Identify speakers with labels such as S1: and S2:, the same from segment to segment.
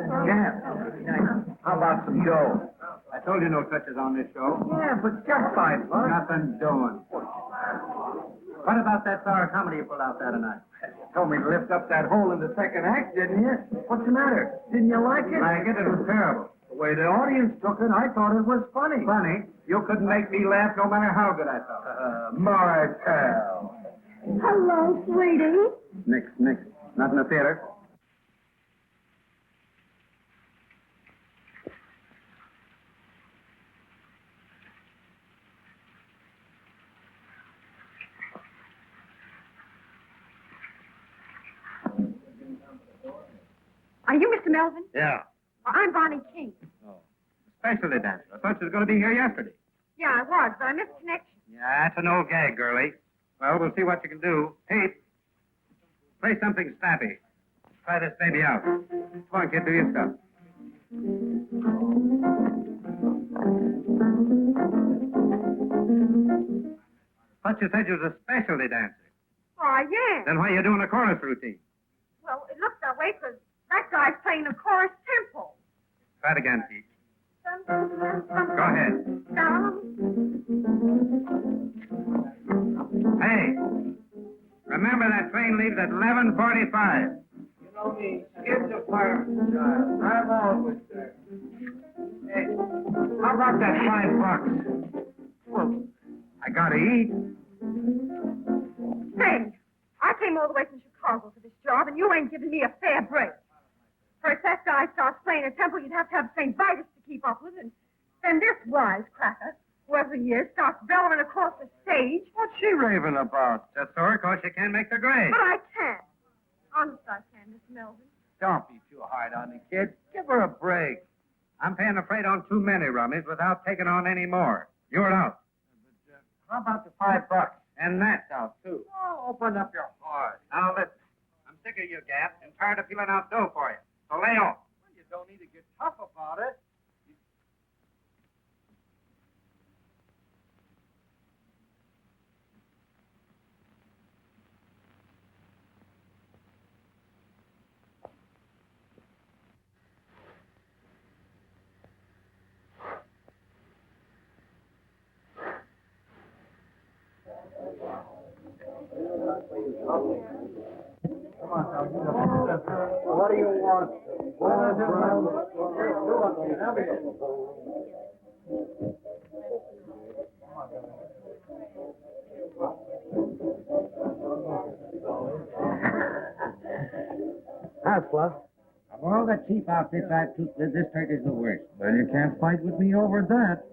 S1: Jeff, how about some dough? I told you no touches on this show. Yeah, but just $5. Nothing doing. What about that sour comedy you pulled out the other night? You told me to lift up that hole in the second act, didn't you? What's the matter? Didn't you like it? Like it? It was terrible. The way the audience took it, I thought it was funny. Funny? You couldn't make me laugh no matter how good I thought. My pal.
S2: Hello, sweetie.
S1: Nix. Not in the theater.
S2: Are you Mr. Melvin?
S1: Yeah.
S2: Well, I'm Bonnie King.
S1: Oh. Specialty dancer. I thought she was going to be here yesterday.
S2: Yeah, I was, but I missed connection.
S1: Yeah, that's an old gag, girlie. Well, we'll see what you can do. Hey, play something snappy. Try this baby out. Come on, kid, do your stuff. Thought you said you was a specialty dancer.
S2: Oh, yeah.
S1: Then why are you doing a chorus routine?
S2: Well, it looks that way because that guy's playing a chorus tempo.
S1: Try it again, Pete. Go ahead. Hey, remember that train leaves at 11:45. You know me, skids a fireman's child. I'm always there. Hey, how about that $5? Well, I gotta eat.
S2: Hey, I came all the way from Chicago for this job, and you ain't giving me a fair break. First, that guy starts playing a tempo you'd have to have St. Vitus to keep up with, and then this wisecracker, whoever he is, starts bellowing across the stage.
S1: What's she raving about? Just so her, 'cause she can't make the grade.
S2: But I can. Honest, I can, Mr. Melvin.
S1: Don't be too hard on the kid. Give her a break. I'm paying the freight on too many rummies without taking on any more. You're out. But, how about the $5? And that's out, too. Oh, open up your heart. Now, listen. I'm sick of your gap and tired of feeling out dough for you. So lay off. Well, you don't need to get tough about it. Come on, now. What do you want? How's Fluff? Of all the cheap outfits I've took, this trick is the worst. Well, you can't fight with me over that.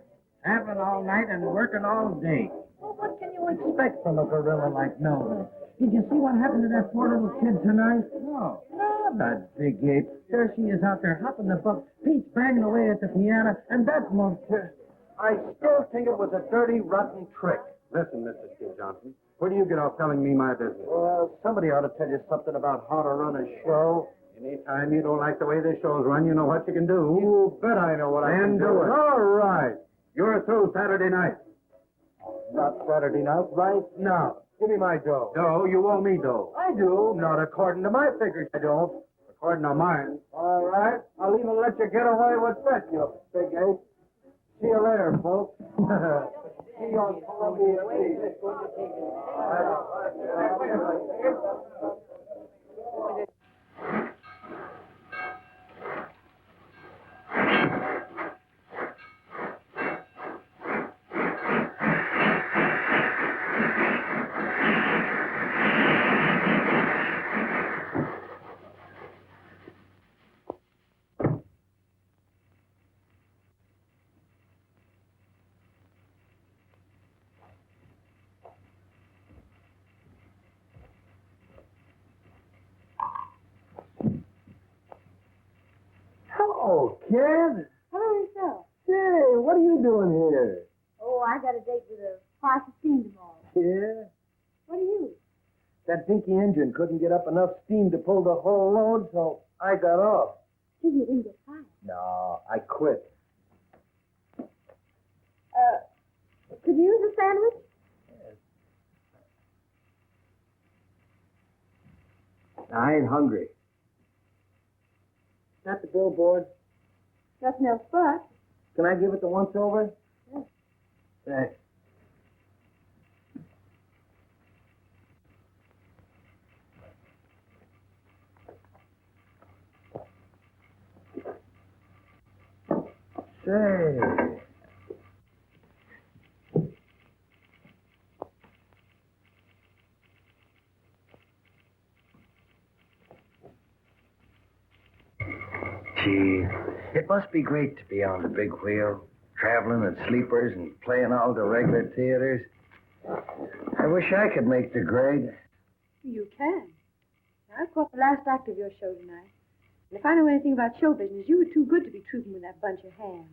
S1: Traveling all night and working all day. Well, what can you expect from a gorilla like Melvin? Did you see what happened to that poor little kid tonight? No. Oh, that big ape. There she is out there hopping the buck. Pete's banging away at the piano, and that monkey. I still think it was a dirty, rotten trick. Listen, Mr. Steve Johnson, where do you get off telling me my business? Well, somebody ought to tell you something about how to run a show. Anytime you don't like the way the show's run, you know what you can do. You bet I know what I can do. All right. You're through Saturday night. Not Saturday night, right? No. Give me my dough. Dough? You owe me dough. I do. Not according to my figures, I don't. According to mine. All right. I'll even let you get away with that, you big ape. See you later, folks. See you on Columbia Street. Oh, kid.
S3: Hello, yourself.
S1: Hey, what are you doing here?
S3: Oh, I got a date with a Park of Steam tomorrow.
S1: Yeah?
S3: What are you?
S1: That dinky engine couldn't get up enough steam to pull the whole load, so I got off.
S3: Gee, you didn't get fired.
S1: No, I quit.
S3: Could you use a sandwich?
S1: I ain't hungry. that the billboard?
S3: Nothing else but.
S1: Can I give it the once-over?
S3: Yes.
S1: Thanks. Say. Gee, it must be great to be on the big wheel, traveling in sleepers and playing all the regular theaters. I wish I could make the grade.
S3: You can. I caught the last act of your show tonight. And if I know anything about show business, you were too good to be trooping with that bunch of hands.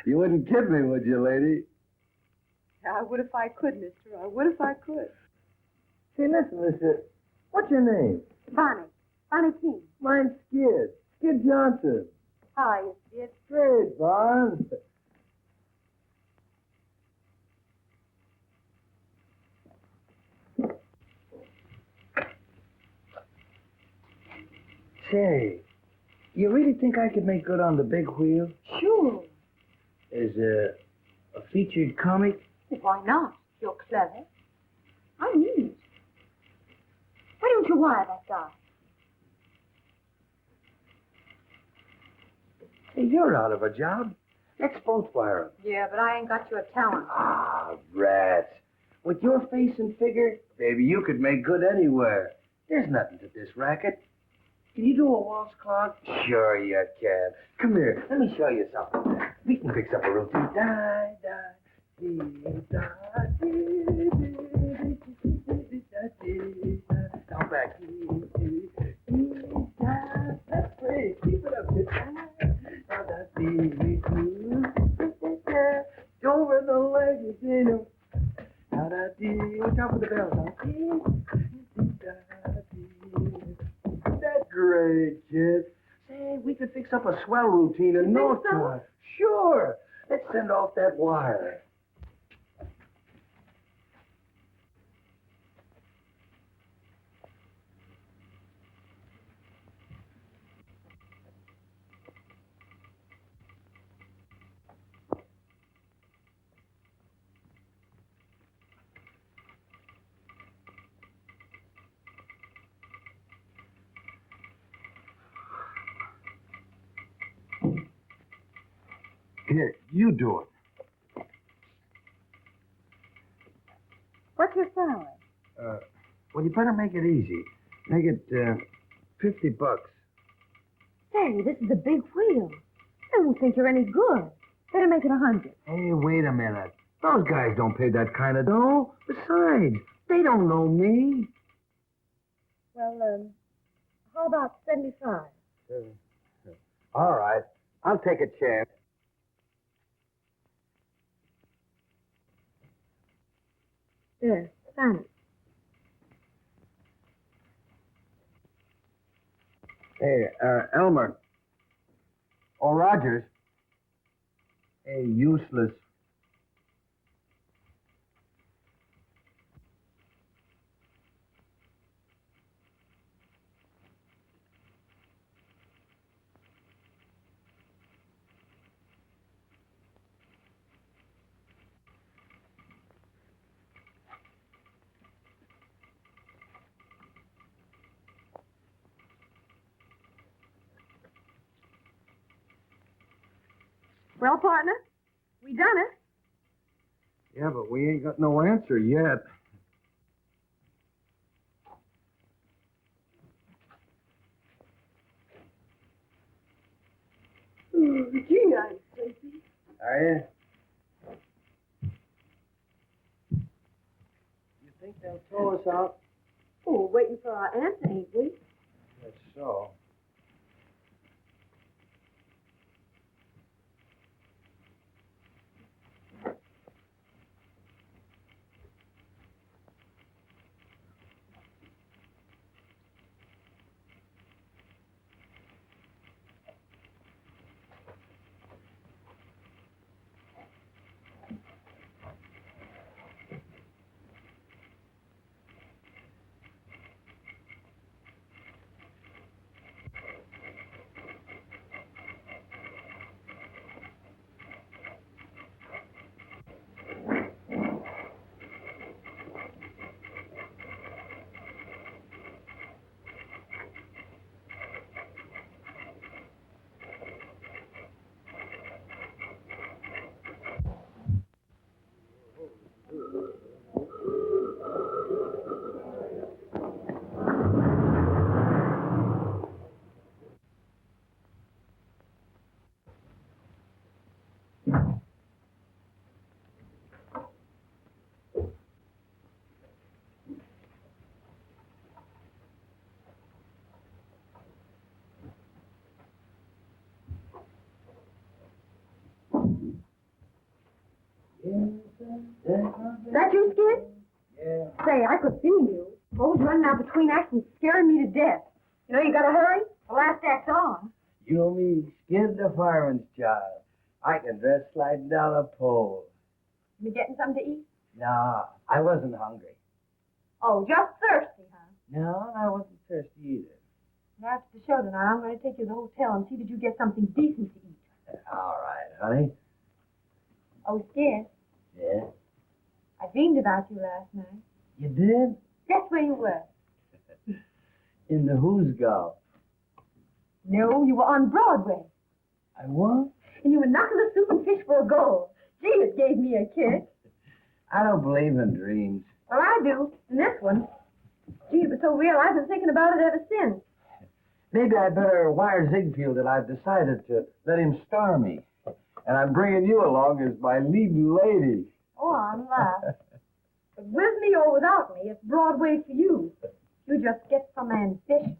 S1: You wouldn't kid me, would you, lady?
S3: I would if I could, mister. I would if I could.
S1: Say, listen. What's your name?
S3: Bonnie. Bonnie King.
S1: Mine's Skid. Skid Johnson.
S3: How are you, Skid?
S1: Great, Bon. Say, you really think I could make good on the big wheel?
S3: Sure.
S1: As a featured comic?
S3: Why not? You're clever. I need it. Why don't you wire that guy?
S1: Hey, you're out of a job. Let's both wire him.
S3: Yeah, but I ain't got your talent.
S1: Ah, rats. With your face and figure, baby, you could make good anywhere. There's nothing to this racket. Can you do a waltz clock? Sure you can. Come here. Let me show you something. We can fix up a routine. Da, da, dee, da, dee, dee, dee, dee, da, dee, da. Now back. Dee, dee, dee, da. That's great. Keep it up. Da, da, dee, dee, da. Over the leg, you know. Da, da, dee. Watch out for the bells. Da, dee, dee, da, dee. That's great, kid. Say, we could fix up a swell routine in no time. Sure. Let's send off that wire. Here, you do it.
S3: What's your salary?
S1: Well, you better make it easy. Make it, $50.
S3: Say, this is a big wheel. I don't think you're any good. Better make it 100.
S1: Hey, wait a minute. Those guys don't pay that kind of dough. Besides, they don't know me.
S3: Well, how about 75?
S1: All right. I'll take a chance.
S3: There, sign it.
S1: Hey, Elmer. Oh, Rogers. Hey, useless.
S2: Well, partner, we done it.
S1: Yeah, but we ain't got no answer yet.
S3: Oh, gee, I'm sleepy.
S1: Are you? You think they'll throw us out?
S3: Oh, waiting for our answer, ain't we?
S1: That's so.
S2: That you, Skid?
S1: Yeah.
S2: Say, I could feel you. Always running out between acts and scaring me to death. You know, you gotta hurry. The last act's on.
S1: You know me, Skid the fireman's child. I can dress sliding down a pole.
S2: You getting something to eat?
S1: Nah, I wasn't hungry.
S2: Oh, just thirsty, huh?
S1: No, I wasn't thirsty either.
S2: After the show tonight, I'm going to take you to the hotel and see that you get something decent to eat.
S1: All right, honey.
S2: Oh, Skid,
S1: Yeah?
S2: I dreamed about you last night.
S1: You did?
S2: Guess where you were?
S1: In the Who's Golf.
S2: No, you were on Broadway.
S1: I what?
S2: And you were knocking the soup and fish for a goal. Gee, it gave me a kick.
S1: I don't believe in dreams.
S2: Well, I do. And this one. Gee, it was so real, I've been thinking about it ever since.
S1: Maybe I'd better wire Ziegfeld that I've decided to let him star me. And I'm bringing you along as my leading lady.
S2: Oh, I'm laughed. But with me or without me, it's Broadway for you. You just get some ambition.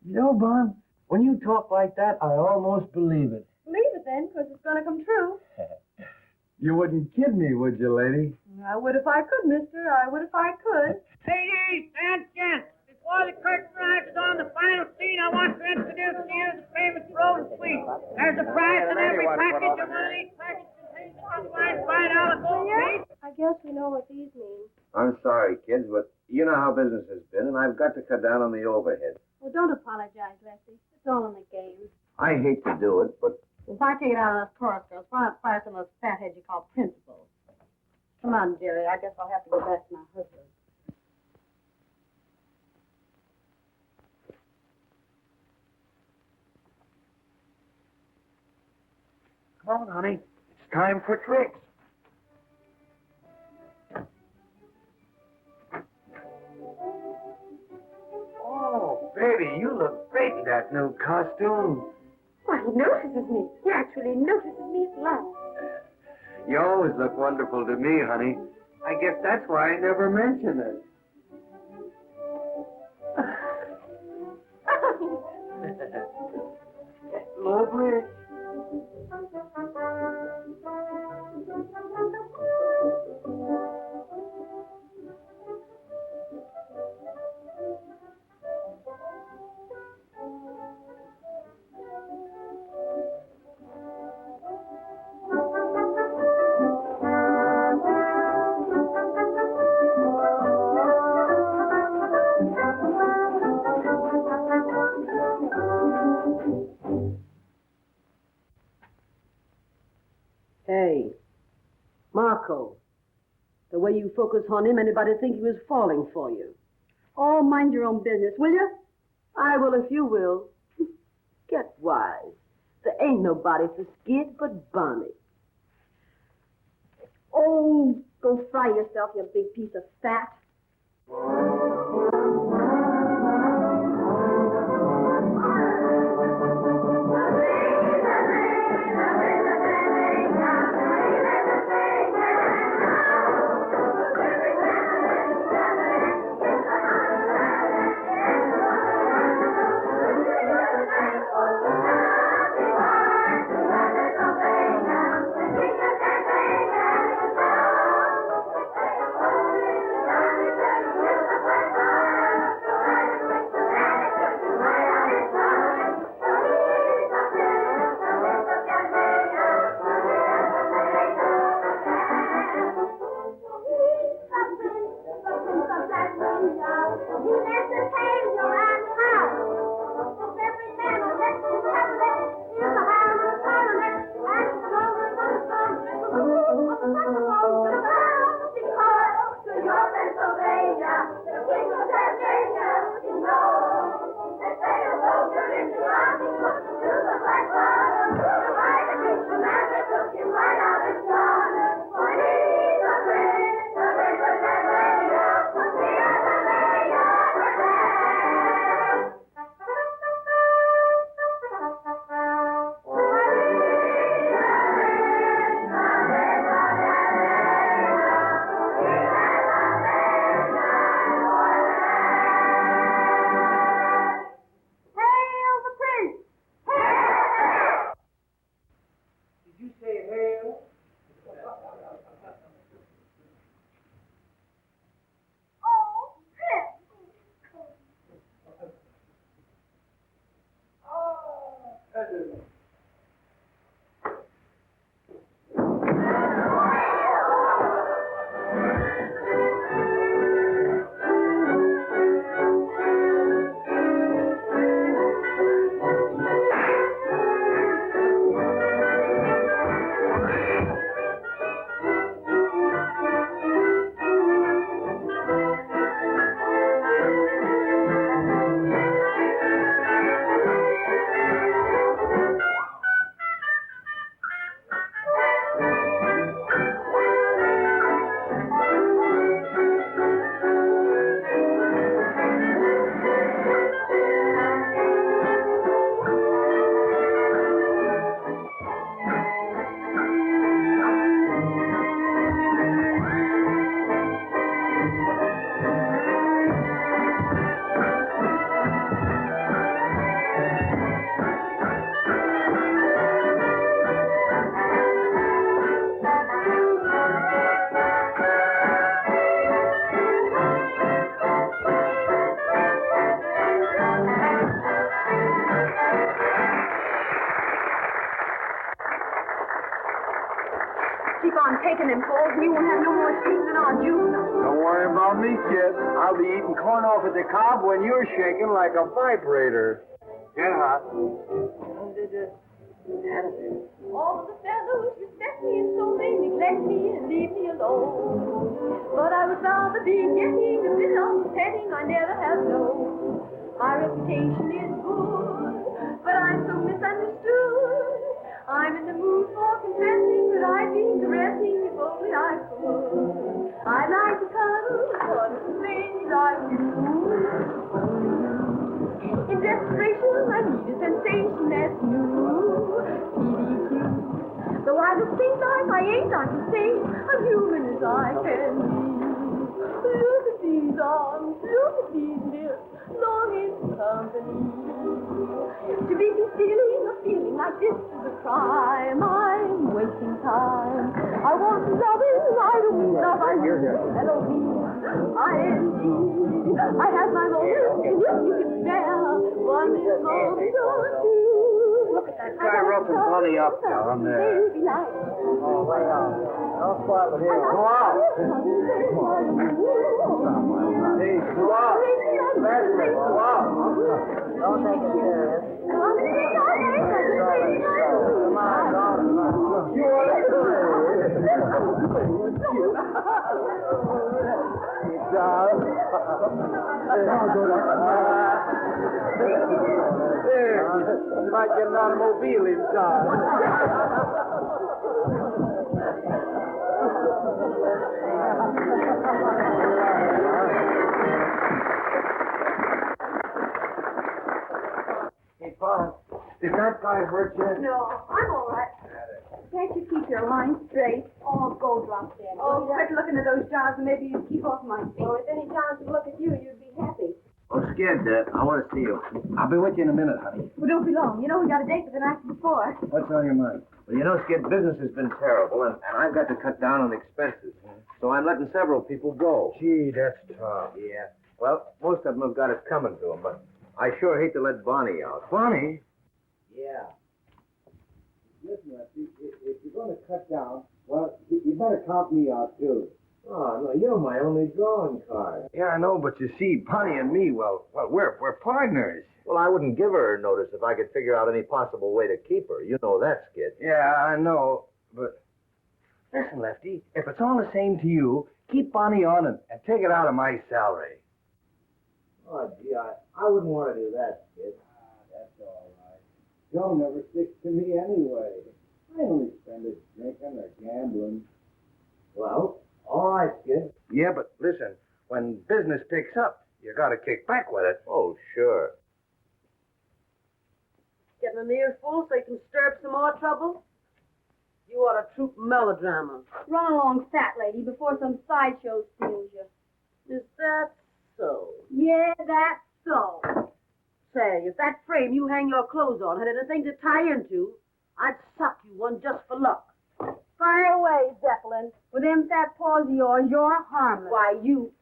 S1: You know, Bon, when you talk like that, I almost believe it.
S2: Believe it then, because it's going to come true.
S1: You wouldn't kid me, would you, lady?
S2: I would if I could, mister. I would if I could.
S4: Ladies and gents, before the curtain rises on the final scene, I want to introduce to you the famous road suite. There's a prize in every package, and one of these packages contains a $5 gold piece.
S3: I guess we know what these mean.
S5: I'm sorry, kids, but you know how business has been, and I've got to cut down on the overhead.
S3: Well, don't apologize, Lefty. It's all in the game.
S5: I hate to do it, but
S2: If I take it out of those chorus girls, why not fire some of those fatheads you call principals? Come on, Jerry. I guess I'll have to go back to my husband.
S1: Come on, honey. It's time for tricks. Oh, baby, you look great in that new costume.
S2: Why, he notices me. He actually notices me at last.
S1: You always look wonderful to me, honey. I guess that's why I never mention it. Lovely.
S6: Hey, Marco, the way you focus on him, anybody think he was falling for you?
S3: Oh, mind your own business, will you?
S6: I will if you will. Get wise. There ain't nobody for Skid but Bonnie.
S3: Oh, go fry yourself, you big piece of fat. on taking them calls, and you won't have no more steam than our juice.
S5: Don't worry about me, kid. I'll be eating corn off at the cob when you're shaking like a vibrator. Get hot.
S3: All the fellows respect me and so they neglect me and leave me alone. But I would rather be getting a bit of petting I never have known. My reputation is good, but I'm so misunderstood. I'm in the mood for confessing that I'd be caressing if only I could. I'd like to cuddle one of the things I do. In desperation, I need a sensation that's new. PDQ. Though I look things like I ain't, I can say I'm human as I can be. Look at these arms, look at these lips, longing for company. To be concealing a feeling like this is a crime. I'm wasting time. I want loving, I don't mean love, I mean L-O-V-I-N-G. I have my moments, and if you can spare one little moment or two. Look at that
S5: guy roughing Bunny up down there.
S3: Oh,
S5: way out. Don't spoil it here. Go out. Hey, go out. Badger, go out. Don't take it serious. Come on, don't. You want to you might get an automobile inside. Hey, Bob, did that guy hurt you?
S3: No, I'm all right. Can't you keep your line straight? Oh, go drop dead. Oh, quit looking at those jars and maybe you'd keep off my feet. Well, if any jars would look at you, you'd be happy.
S5: Oh, scared, Dad. I want to see you. I'll be with you in a minute, honey.
S3: Well, don't be long. You know we got a date for the night before.
S5: What's on your mind? Well, you know, Skid, business has been terrible, and I've got to cut down on expenses. So I'm letting several people go.
S1: Gee, that's tough.
S5: Yeah. Well, most of them have got it coming to them, but I sure hate to let Bonnie out.
S1: Bonnie?
S5: Yeah.
S1: Listen, Lefty, if you're going to cut down, well, you better count me out, too.
S5: Oh, no, you're my only drawing card.
S1: Yeah, I know, but you see, Bonnie and me, well, we're partners.
S5: Well, I wouldn't give her notice if I could figure out any possible way to keep her. You know that, Skid.
S1: Yeah, I know, but listen, Lefty, if it's all the same to you, keep Bonnie on and take it out of my salary.
S5: Oh, gee, I wouldn't want to do that, Skid.
S1: That's all right. Joe never sticks to me anyway. I only spend it drinking or gambling.
S5: Well, all right, Skid.
S1: Yeah, but listen, when business picks up, you got to kick back with it.
S5: Oh, sure.
S6: Getting an earful so you can stir up some more trouble? You ought to troop melodrama.
S3: Run along, fat lady, before some sideshow steals you.
S6: Is that so?
S3: Yeah, that's so.
S6: Say, if that frame you hang your clothes on had anything to tie into, I'd sock you one just for luck.
S3: Fire away, Zeppelin. With them fat paws of yours, you're harmless.
S6: Why, you...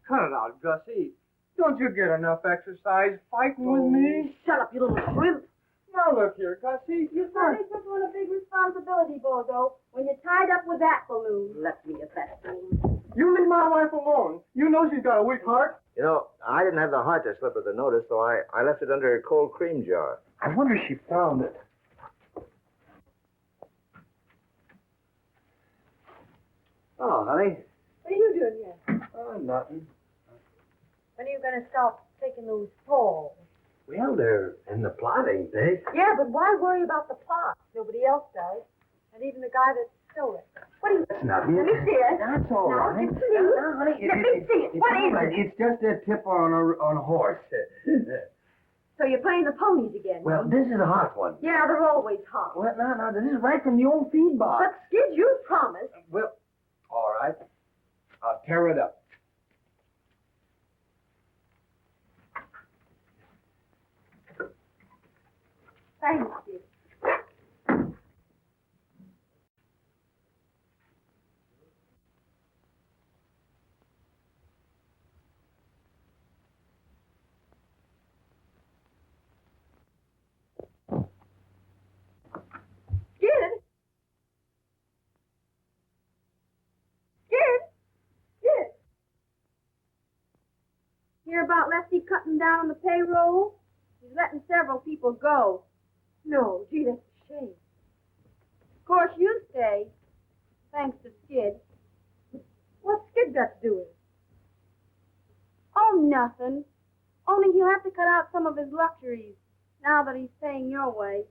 S1: Cut it out, Gussie. Don't you get enough exercise fighting with me?
S6: Shut up, you little shrimp.
S1: Now, look here, Gussie.
S3: You probably took on a big responsibility, Bozo, when you tied up with that balloon.
S6: Let me at that thing.
S1: You leave my wife alone. You know she's got a weak heart.
S5: You know, I didn't have the heart to slip her the notice, so I left it under a cold cream jar.
S1: I wonder if she found it.
S5: Oh, honey.
S3: What are you doing here?
S1: Oh, nothing.
S3: When are you going to stop taking those falls?
S5: Well, they're in the plot, ain't they?
S3: Yeah, but why worry about the plot? Nobody else does. And even the guy that stole it. What do you...
S1: That's nothing.
S3: Let me see it.
S1: That's all
S3: Now,
S1: right.
S3: it's me.
S1: Now, honey,
S3: Let me see it. What is it?
S1: It's just a tip on a horse.
S3: So you're playing the ponies again?
S1: Well, this is a hot one.
S3: Yeah, they're always hot.
S1: Well, no, this is right from the old feed box.
S3: But, Skid, you promised.
S1: Well, all right. I'll tear it up.
S3: Thanks, Skid. Skid? Hear about Lefty cutting down on the payroll? He's letting several people go. No, gee, that's a shame. Of course, you stay, thanks to Skid. What's Skid got to do with it? Oh, nothing. Only he'll have to cut out some of his luxuries now that he's paying your way.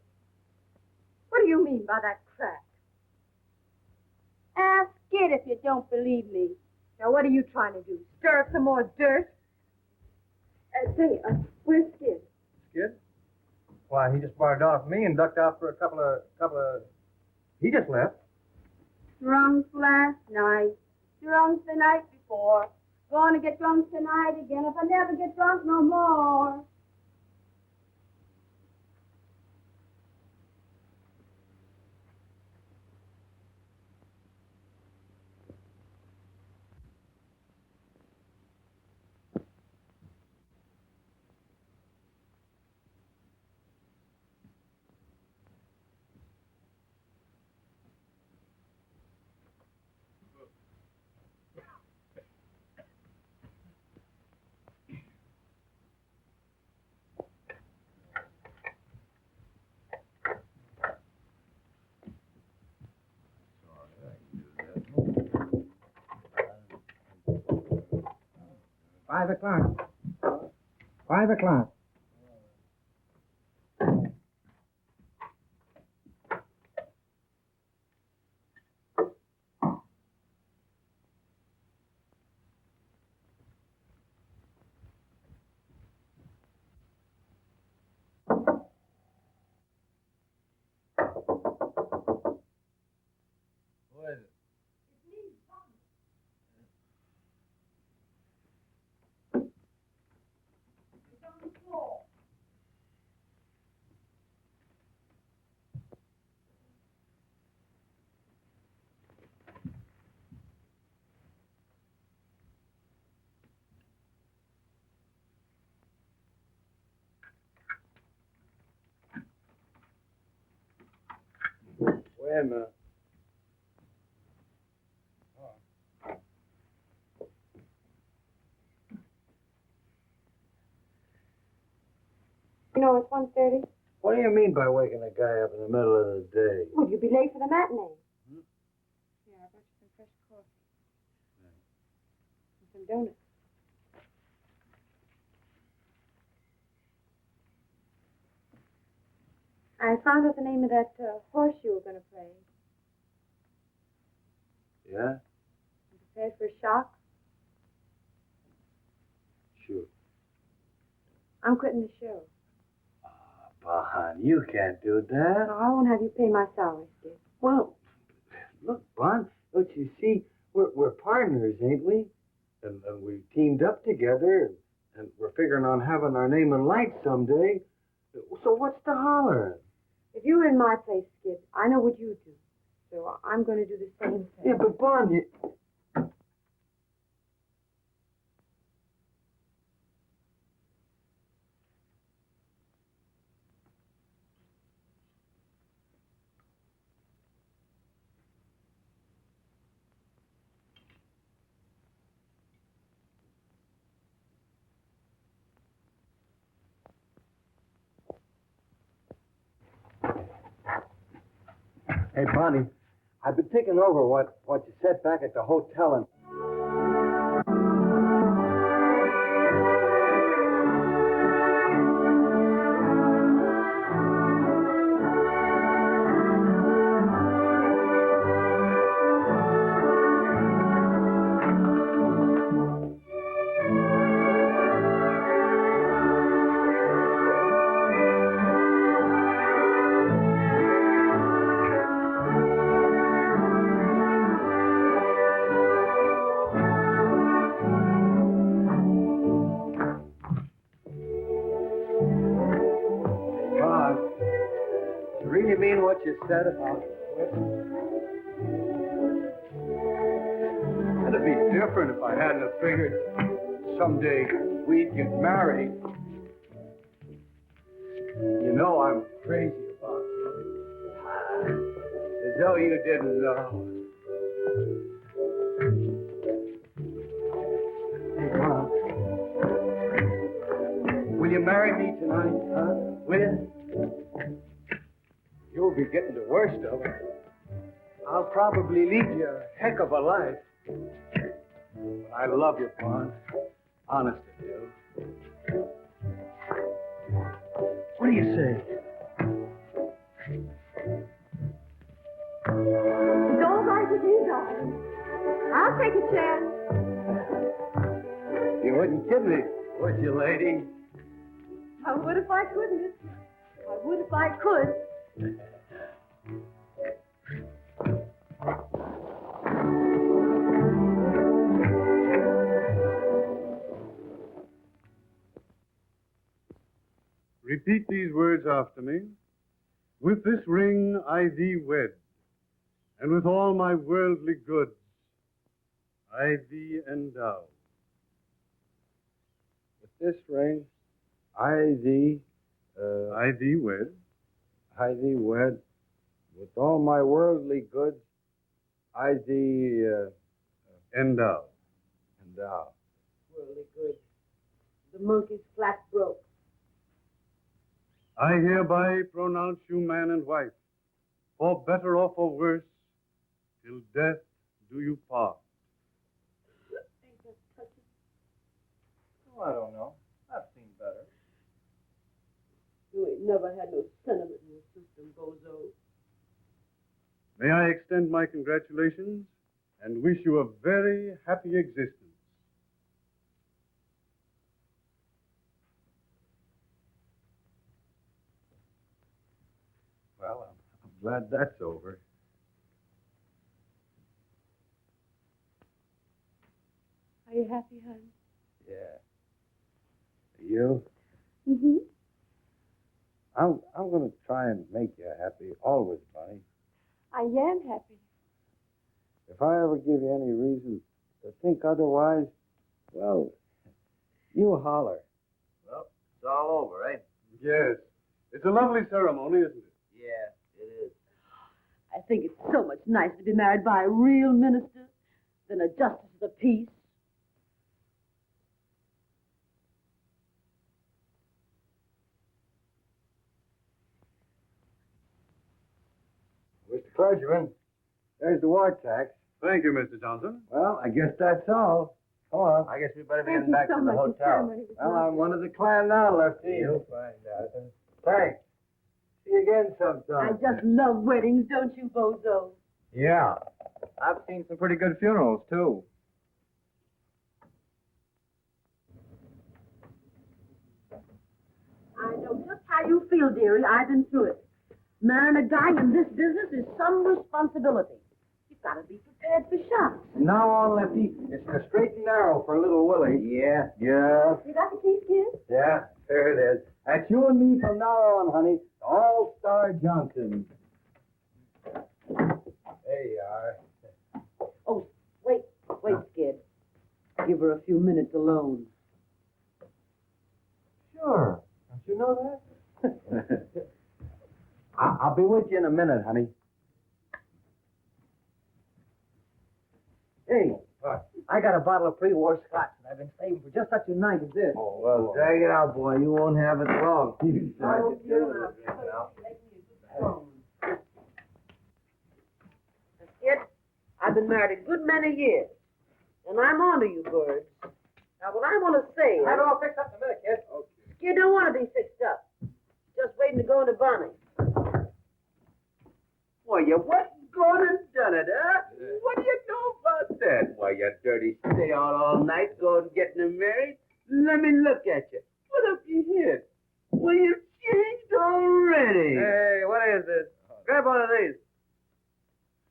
S3: What do you mean by that crack? Ask Skid if you don't believe me. Now, what are you trying to do? Stir up some more dirt? Say, where's Skid?
S1: Skid? Why, he just borrowed off me and ducked out for a couple of... He just left.
S3: Drunk last night. Drunk the night before. Going to get drunk tonight again if I never get drunk no more.
S1: Five o'clock. 5 o'clock. Who is it? Wait a minute.
S3: You know, it's 1:30.
S1: What do you mean by waking a guy up in the middle of the day?
S3: Would you be late for the matinee? Yeah, I brought you some fresh coffee. And some donuts. I found out the name of that horse you were going to play.
S1: Yeah?
S3: You prepared for a shock?
S1: Sure.
S3: I'm quitting the show.
S1: Bon, you can't do that.
S3: No, I won't have you pay my salary, Skid.
S1: Well, look, Bon, don't you see, we're partners, ain't we? And we teamed up together, and we're figuring on having our name in lights someday. So what's the holler?
S3: If you were in my place, Skid, I know what you'd do. So I'm going to do the same thing.
S1: Yeah, but Bon, you... Hey, Bonnie, I've been thinking over what you said back at the hotel, and... You said about it'd be different if I hadn't have figured someday we'd get married. You know I'm crazy about you. As though you didn't know. Hey, Mom.
S7: marry me tonight, huh? Will you? You'll be getting the worst of it. I'll probably lead you a heck of a life. But I love you, Pond. Honest I do. What do you say?
S2: It's all right with me, darling. I'll take a chance.
S7: You wouldn't kid me, would you, lady?
S2: I would if I could, mister. I would if I could.
S8: Repeat these words after me. With this ring I thee wed, and with all my worldly goods I thee endow.
S7: With this ring, I thee
S8: wed,
S7: with all my worldly goods, I thee
S8: endow.
S6: Worldly good. The monkey's flat broke.
S8: I hereby pronounce you man and wife, for better or for worse, till death do you part.
S6: Ain't that touching?
S5: Oh, I don't know. I've seen better.
S6: You ain't never had no sentiment in your system, bozo.
S8: May I extend my congratulations and wish you a very happy existence.
S7: Well, I'm glad that's over.
S3: Are you happy, hon?
S7: Yeah. You?
S3: Mm-hmm.
S7: I'm going to try and make you happy always, Bunny.
S3: I am happy.
S7: If I ever give you any reason to think otherwise, well, you holler.
S5: Well, it's all over, eh?
S8: Yes. It's a lovely ceremony, isn't it?
S5: Yeah, it is.
S6: I think it's so much nicer to be married by a real minister than a justice of the peace.
S7: Mr. Clergyman, there's the war tax.
S8: Thank you, Mr. Johnson.
S7: Well, I guess that's all. Come on.
S5: I guess we better be
S2: Thank
S5: getting
S2: you
S5: back
S2: so
S5: to the
S2: much.
S5: hotel.
S2: ceremony was
S7: Well,
S2: lovely.
S7: I'm one of the clan now, Lefty. You'll find out. Thanks. See you again
S6: I
S7: sometime.
S6: just love weddings, don't you, bozo?
S5: Yeah. I've seen some pretty good funerals, too.
S6: I know just how you feel, dearie. I've been through it. Marrying a guy in this business is some responsibility. You've got to be prepared for shocks.
S7: From now on, Lefty, it's the straight and narrow for little Willie. Yeah.
S6: You got the keys, kid?
S7: Yeah, there it is. That's you and me from now on, honey. All-Star Johnson. There you are.
S6: Oh, wait, Skid. Give her a few minutes alone.
S7: Sure. Don't you know that? I'll be with you in a minute, honey. Hey, I got a bottle of pre-war scotch that I've been saving for just such a night as this.
S5: Oh, well, drag it out, boy. You won't have it long.
S6: Skid, I've been married a good many years, and I'm on to you, birds. Now, what I want to say is...
S7: Have it all fixed up in a minute, kid. Okay.
S6: Skid don't want to be fixed up. Just waiting to go into Bonnie.
S5: Well, you went and gone and done it, huh? What do you know about that? Why, you dirty stay out all night going and getting them married? Let me look at you. Put up your head. Well, you've changed already. Hey, what is this? Grab one of these.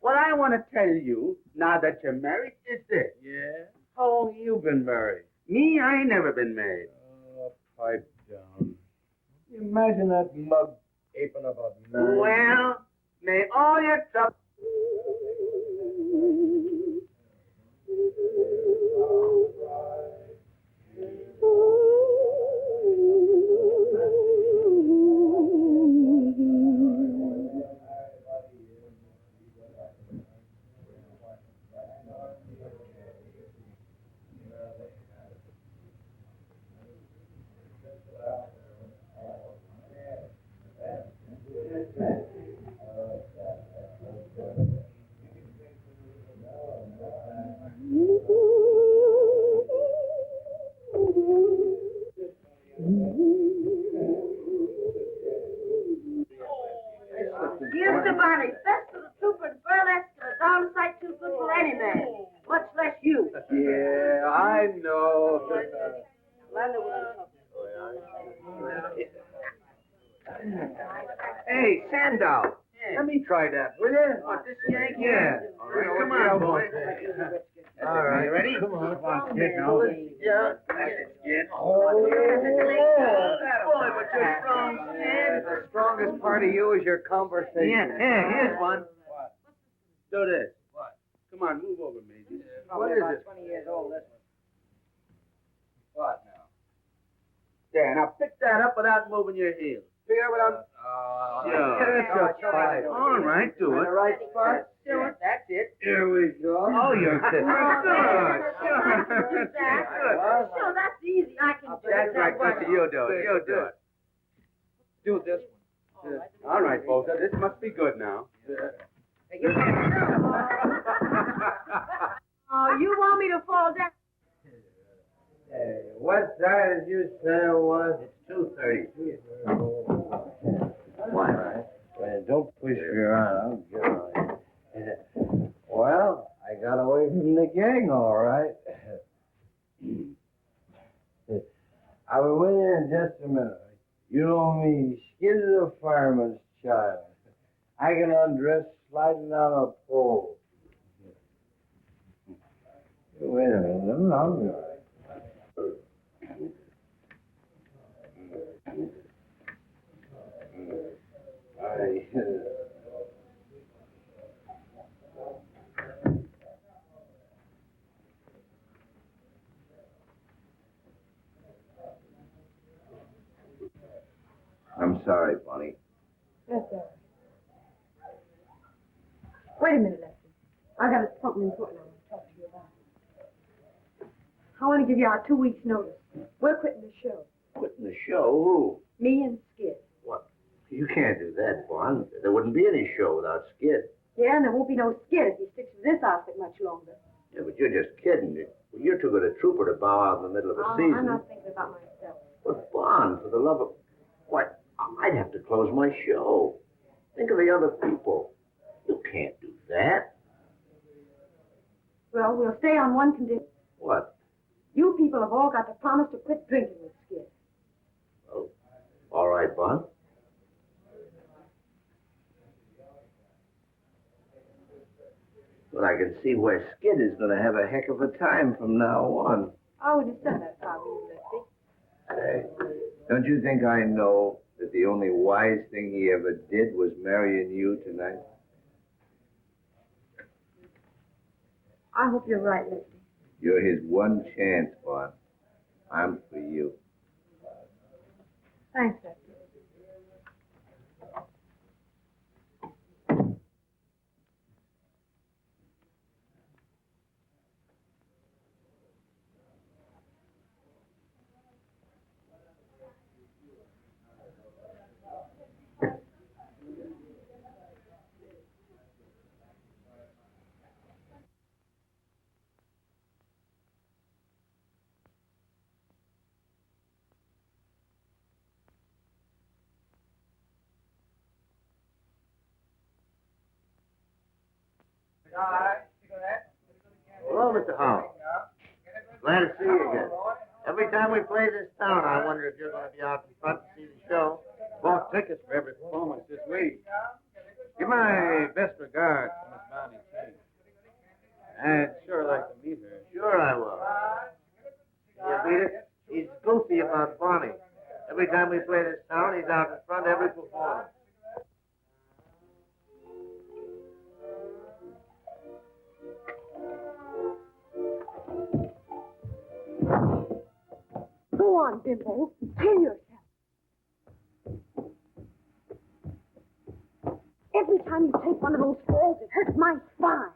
S5: What I want to tell you, now that you're married, is this. Yeah? How long you been married? Me, I ain't never been married.
S7: Pipe down. Imagine that mug aping about marriage.
S5: Well, may all your trouble...
S6: Here's the Bonnie, best of the trooper and burlesque and a darn sight too good for any man, much less you.
S7: Yeah, I know.
S5: Hey, Sandow. Let me try that, will you? What, this yank? Yeah. All right, come on, boy. All right. You ready?
S1: Come on, kid, now.
S5: Yeah. Oh, boy, but you're strong, kid.
S7: The strongest part of you is your conversation.
S5: Yeah, here's one. Do this. What? Come on, move over, Maisie. What is it?
S4: 20 years old, this one.
S5: What now? There, now pick that up without moving your heels.
S7: Pick up without...
S5: Sure.
S7: That's a five.
S5: All right, do it.
S7: The right spot?
S5: Do it.
S4: That's it.
S7: Here we go.
S5: Oh, you're good.
S6: Sure, that's easy. I can do
S5: That's
S6: it.
S5: right, sister. You do it. You do it.
S7: Do this one.
S5: All right, folks. This must be good now.
S6: Oh, you want me to fall down?
S1: Hey, what time did you say it was?
S5: It's 2:30.
S1: All right. Well, don't push me around. I'll get on it. Well, I got away from the gang, all right. I'll be with you in just a minute. You know me, Skid is a fireman's child. I can undress sliding on a pole. Wait a minute, I'll be all right.
S5: I'm sorry, Bonnie.
S2: That's all right. Wait a minute, Lefty. I got something important I want to talk to you about. I want to give you our 2 weeks' notice. We're quitting the show.
S5: Quitting the show? Who?
S2: Me and Skid.
S5: What? You can't do that, Bon. There wouldn't be any show without Skid.
S2: Yeah, and there won't be no Skid if he sticks with this outfit much longer.
S5: Yeah, but you're just kidding. You're too good a trooper to bow out in the middle of a season.
S2: I'm not thinking about myself.
S5: But, Bon, for the love of... Why, I'd have to close my show. Think of the other people. You can't do that.
S2: Well, we'll stay on one condition.
S5: What?
S2: You people have all got to promise to quit drinking with Skid.
S5: Oh, all right, Bon. Well, I can see where Skid is going to have a heck of a time from now on.
S2: I would have said that if I were you, Lefty.
S1: Hey, don't you think I know that the only wise thing he ever did was marrying you tonight?
S2: I hope you're right, Lefty.
S1: You're his one chance, Bon. I'm for you.
S2: Thanks, Lefty.
S5: Hello, Mr. Howell. Glad to see you again. Every time we play this town, I wonder if you're going to be out in front to see the show.
S7: Bought tickets for every performance this week. Give my best regards to Miss Bonnie King. I'd sure like to meet her.
S5: Sure I will. You beat it? He's goofy about Bonnie. Every time we play this town, he's out in front every performance.
S2: Go on, Bimbo. Kill yourself. Every time you take one of those falls, it hurts my spine.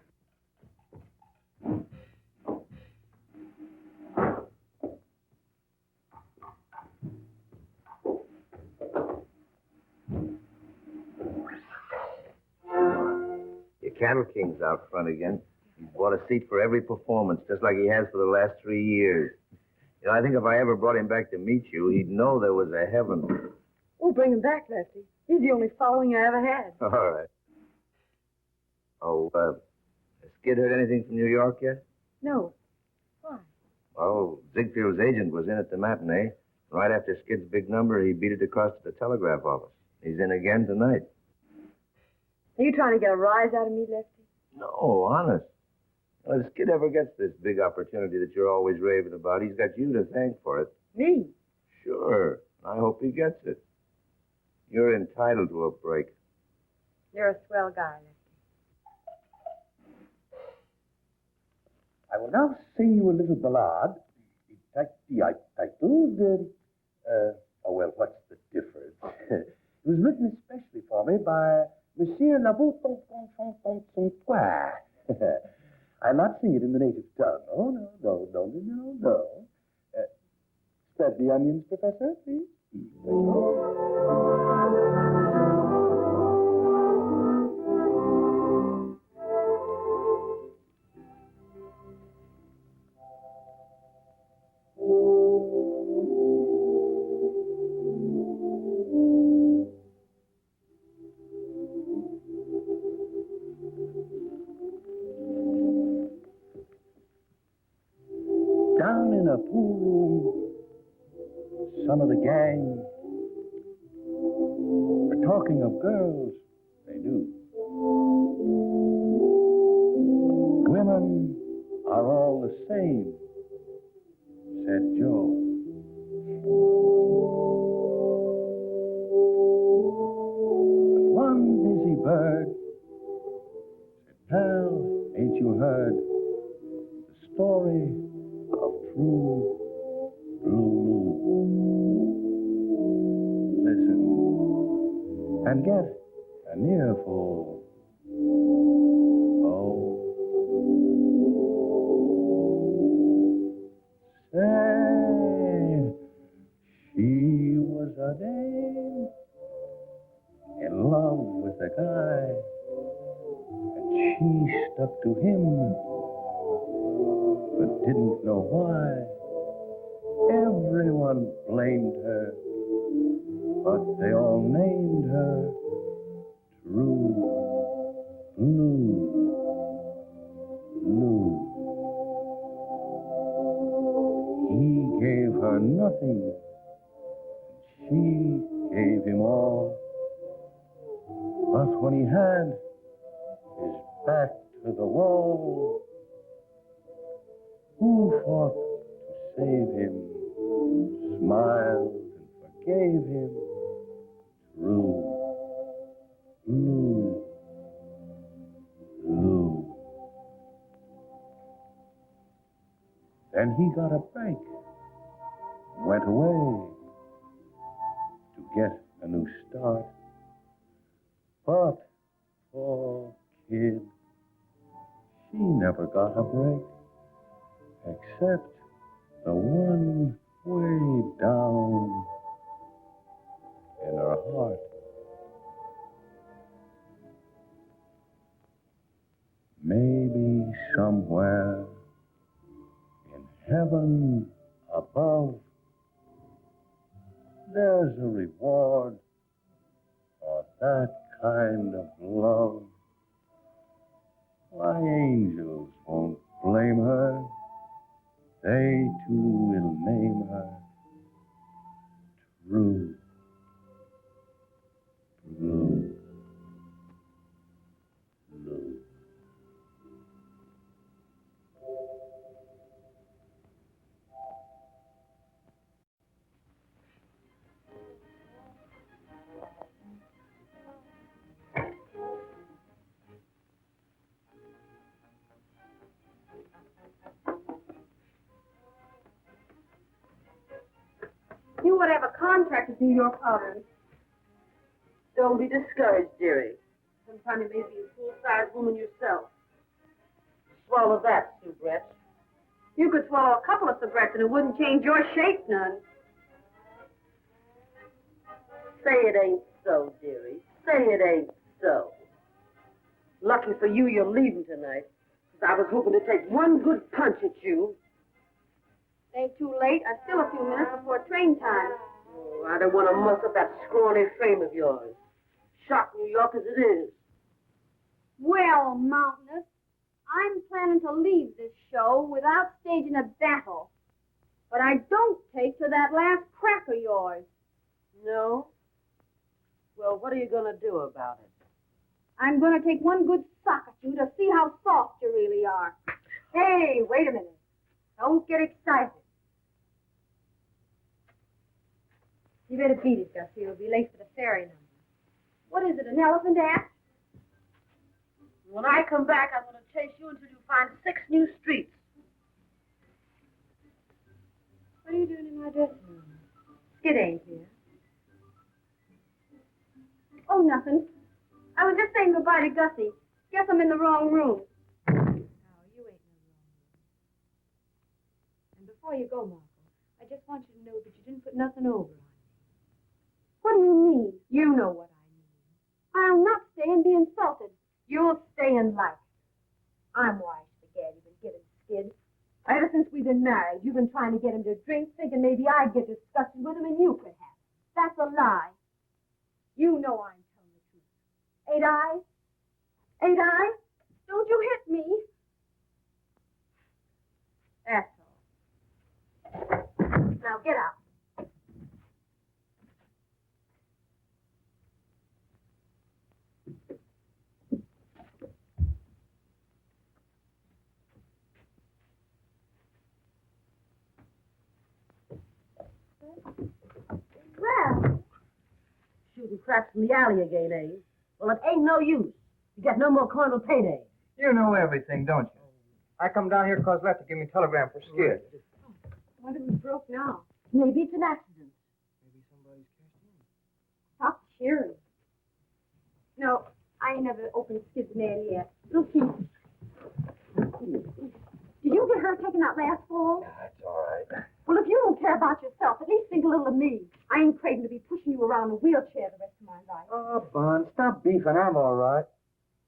S5: Your Cattle King's out front again. He's bought a seat for every performance, just like he has for the last 3 years. You know, I think if I ever brought him back to meet you, he'd know there was a heaven.
S2: Oh,
S3: bring him back, Lefty. He's the only following I ever had.
S5: All right. Oh, has Skid heard anything from New York yet?
S3: No. Why?
S5: Well, Ziegfield's agent was in at the matinee. Right after Skid's big number, he beat it across to the telegraph office. He's in again tonight.
S3: Are you trying to get a rise out of me, Lefty?
S5: No, honest. Well, if Skid ever gets this big opportunity that you're always raving about, he's got you to thank for it.
S3: Me?
S5: Sure. I hope he gets it. You're entitled to a break.
S3: You're a swell guy, Lefty.
S7: I will now sing you a little ballad. Titled, well, what's the difference? It was written especially for me by Monsieur Nabouton. I'll not sing it in the native tongue. Oh, no. Spread the onions, Professor, please. Down in a pool room, some of the gang were talking of girls they knew. Women are all the same, said Joe. But one busy bird said, pal, ain't you heard the story of true blue? Listen and get an earful. Oh, say, she was a dame in love with a guy, and she stuck to him, but didn't know why. Everyone blamed her, but they all named her True Blue. He gave her nothing, she gave him all. But when he had his back to the wall, who fought to save him, smiled and forgave him? True Blue. Then he got a break, went away to get a new start. But poor kid, she never got a break, except the one way down in her heart. Maybe somewhere in heaven above, there's a reward for that kind of love. Why, angels won't blame her. They too will name her True Blue.
S6: You would have a contract with New York Pottery. Don't be discouraged, dearie. Sometime you may be a full-sized woman yourself. Swallow that, soubrette. You could swallow a couple of soubrettes and it wouldn't change your shape none. Say it ain't so, dearie. Say it ain't so. Lucky for you, you're leaving tonight. 'Cause I was hoping to take one good punch at you. Ain't too late. I still a few minutes before train time. Oh, I don't want to muss up that scrawny frame of yours. Shock New York as it is.
S3: Well, Mountainous, I'm planning to leave this show without staging a battle. But I don't take to that last crack of yours.
S6: No? Well, what are you going to do about it?
S3: I'm going to take one good sock at you to see how soft you really are. Hey, wait a minute. Don't get excited. You better beat it, Gussie. You'll be late for the ferry number. What is it, an elephant act?
S6: When I come back, I'm going to chase you until you find 6 new streets.
S3: What are you doing in my dressing room? Skid ain't here. Oh, nothing. I was just saying goodbye to Gussie. Guess I'm in the wrong room. No, you ain't in the wrong room. And before you go, Marco, I just want you to know that you didn't put nothing over on me. What do you mean? You know what I mean. I'll not stay and be insulted. You'll stay and like it. I'm wise spaghetti, been giving Skid. Ever since we've been married, you've been trying to get him to drink, thinking maybe I'd get disgusted with him and you could have it. That's a lie. You know I'm telling the truth. Ain't I? Ain't I? Don't you hit me. That's all. Now get out.
S6: Well, shooting craps in the alley again, eh? Well, it ain't no use. You got no more coin to payday.
S1: You know everything, don't you? I come down here because left to give me a telegram for Skid.
S3: What if we broke now?
S6: Maybe it's an accident.
S1: Maybe somebody's cashed in.
S3: Stop cheering. No, I ain't never opened Skid's mail yet. We'll see. Did you get her taking that last fall?
S1: That's all right.
S3: Well, if you don't care about yourself, at least think a little of me. I ain't craving to be pushing you around in a wheelchair the rest of my life.
S1: Oh, Bon, stop beefing. I'm all right.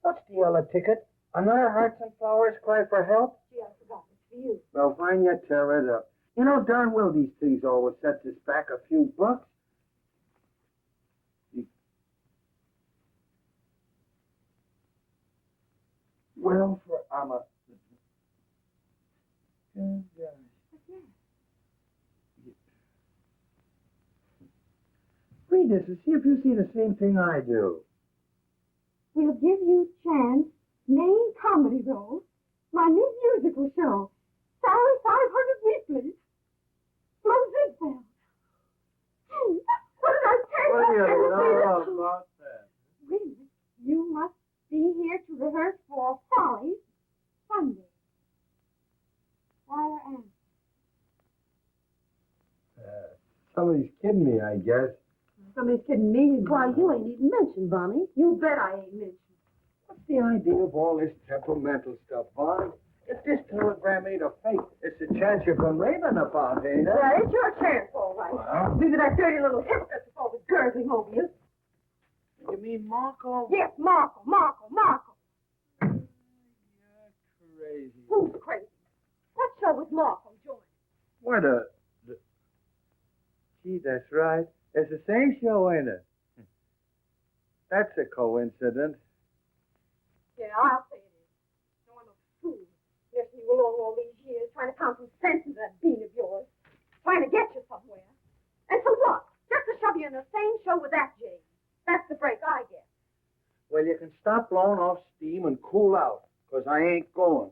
S1: What's the yellow ticket? Another Hearts and Flowers cry for help?
S3: Gee, I forgot. It's for you.
S1: Well, why don't you tear it up? You know darn well these things always sets us back a few bucks. Well, for Amma. Good gosh.
S3: What's that?
S1: Read this and see if you see the same thing I do.
S3: We'll give you chance, main comedy role, my new musical show, salary 500 weekly. Flo Ziegfeld. What did I tell
S1: What do you know
S3: you?
S1: about that?
S3: Really, you must be here to rehearse for Follies Sunday. Wire Ann.
S1: Somebody's kidding me, I guess.
S3: Somebody's kidding me.
S6: Why, you ain't even mentioned, Bonnie.
S3: You bet I ain't mentioned.
S1: What's the idea of all this temperamental stuff, Bon? If this telegram ain't a fake, it's a chance you've been raving about, ain't it?
S3: Yeah, it's your chance, all right.
S1: Well?
S3: Leave that dirty little hipster before the gurgling over you.
S1: You mean Marco?
S3: Yes, Marco.
S1: You're crazy.
S3: Who's crazy? What show was Marco joining?
S1: What a... Gee, that's right. It's the same show, ain't it? That's a coincidence.
S3: Yeah, I'll say it is. No, I'm a fool. Listening to you along all these years, trying to pound some sense into that bean of yours. Trying to get you somewhere. And for what? Just to shove you in the same show with that Jane. That's the break I get.
S1: Well, you can stop blowing off steam and cool out, because I ain't going.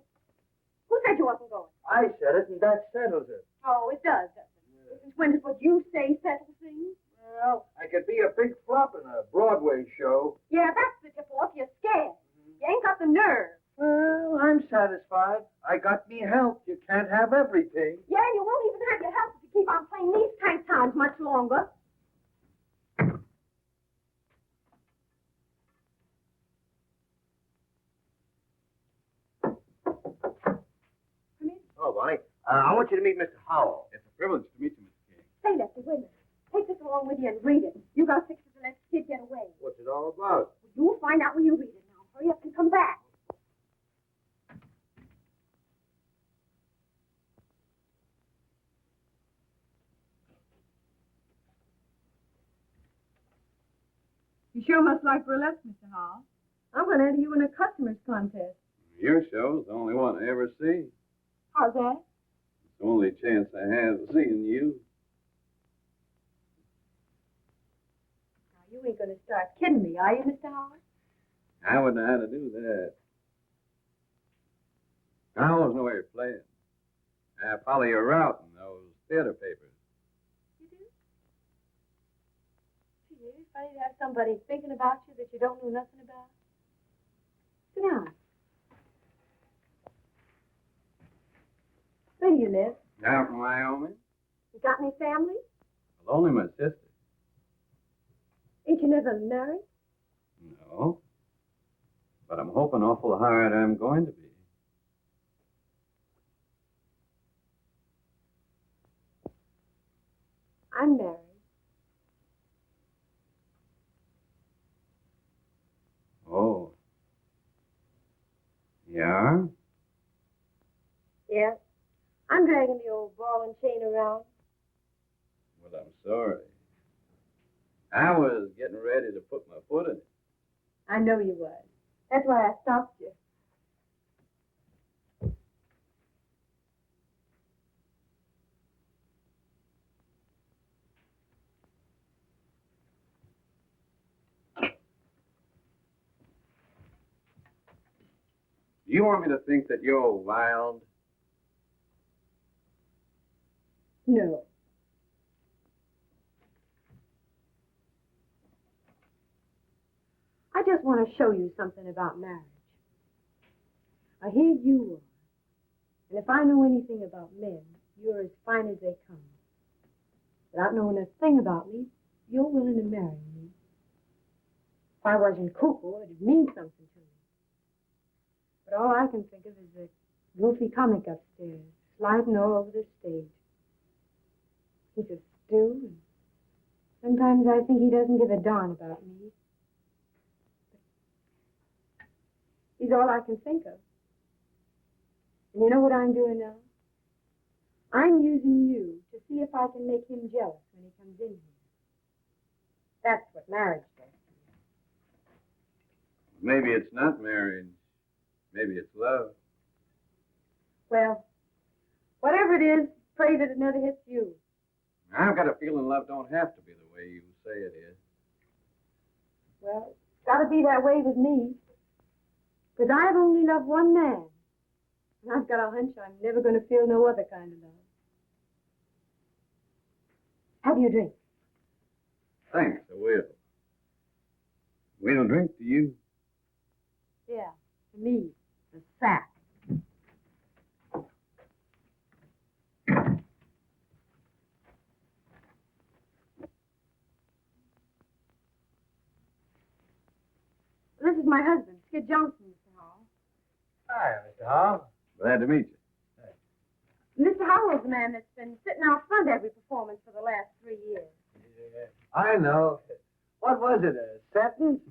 S3: Who said you wasn't going?
S1: I said it, and that settles it.
S3: Oh, it does, doesn't it? Since when does what you say settle things?
S1: Well, I could be a big flop in a Broadway show.
S3: Yeah, that's the tip off. You're scared. You ain't got the nerve.
S1: Well, I'm satisfied. I got me health. You can't have everything.
S3: Yeah, and you won't even have your health if you keep on playing these tank times much longer. Come in.
S5: Oh, Bonnie, I want you to meet Mr. Howell. It's a privilege to meet you, Mr. King.
S3: Say, Lefty, wait a minute. Take this along with you and read it. You got 6 to let Skid get away.
S5: What's it all about?
S3: You'll find out when you read it now. Hurry up and come back. You sure must like burlesque, Mr. Hall. I'm going to enter you in a customers contest.
S9: Your show's the only one I ever see.
S3: How's that?
S9: It's the only chance I have of seeing you.
S3: Now, you ain't going to start kidding me, are you, Mr. Hall?
S9: I wouldn't know how to do that. I always know where you're playing. I follow your route in those theater papers.
S3: You do? Gee, it's funny to have somebody thinking about you that you don't know nothing about. Sit down. Where do you live?
S9: Out in Wyoming?
S3: You got any family?
S9: Well, only my sister.
S3: Ain't you never married?
S9: No. But I'm hoping awful hard I'm going to be.
S3: I'm married.
S9: Oh. Yeah?
S3: Yeah. I'm dragging the old ball and chain around.
S9: Well, I'm sorry. I was getting ready to put my foot in it.
S3: I know you was. That's why I stopped you.
S9: Do you want me to think that you're wild?
S3: No. I just want to show you something about marriage. Now, here you are. And if I know anything about men, you're as fine as they come. Without knowing a thing about me, you're willing to marry me. If I wasn't cuckoo, it'd mean something to me. But all I can think of is the goofy comic upstairs, sliding all over the stage. He's a stew, and sometimes I think he doesn't give a darn about me. He's all I can think of. And you know what I'm doing now? I'm using you to see if I can make him jealous when he comes in here. That's what marriage does.
S9: Maybe it's not marriage. Maybe it's love.
S3: Well, whatever it is, pray that it never hits you.
S9: I've got a feeling love don't have to be the way you say it is.
S3: Well, it's got to be that way with me. Because I've only loved one man. And I've got a hunch I'm never going to feel no other kind of love. Have you a drink?
S9: Thanks, I will. We'll drink to you.
S3: Yeah, to me, the sack. This is my husband, Skid Johnson, Mr. Hall.
S7: Hi, Mr. Hall.
S9: Glad to meet you.
S3: Mr. Howell's the man that's been sitting out front every performance for the last 3 years.
S7: Yeah, I know. What was it, a sentence?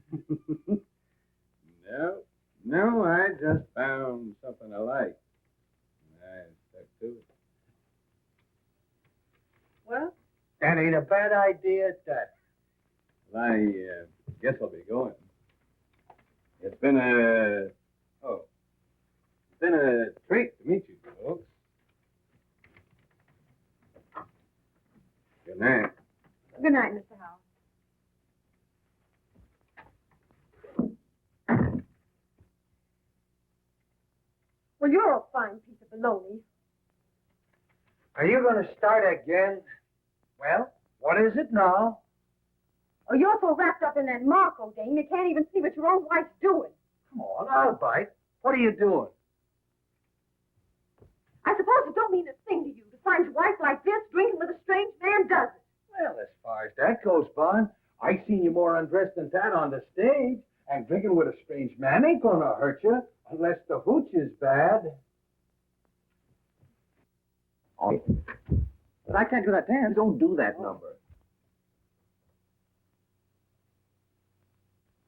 S9: No, I just found something I like. I stuck to it.
S3: Well?
S7: That ain't a bad idea, that.
S9: Well, I guess I'll be going. It's been a treat to meet you folks. Good night.
S3: Good night, Mr. Howell. Well, you're a fine piece of baloney.
S7: Are you going to start again? Well, what is it now?
S3: Oh, you're so wrapped up in that Marco game, you can't even see what your own wife's doing.
S7: Come on, I'll bite. What are you doing?
S3: I suppose it don't mean a thing to you to find your wife like this, drinking with a strange man, does it?
S7: Well, as far as that goes, Bon, I seen you more undressed than that on the stage. And drinking with a strange man ain't gonna hurt you, unless the hooch is bad.
S1: Oh, but I can't do that dance. Don't do that number.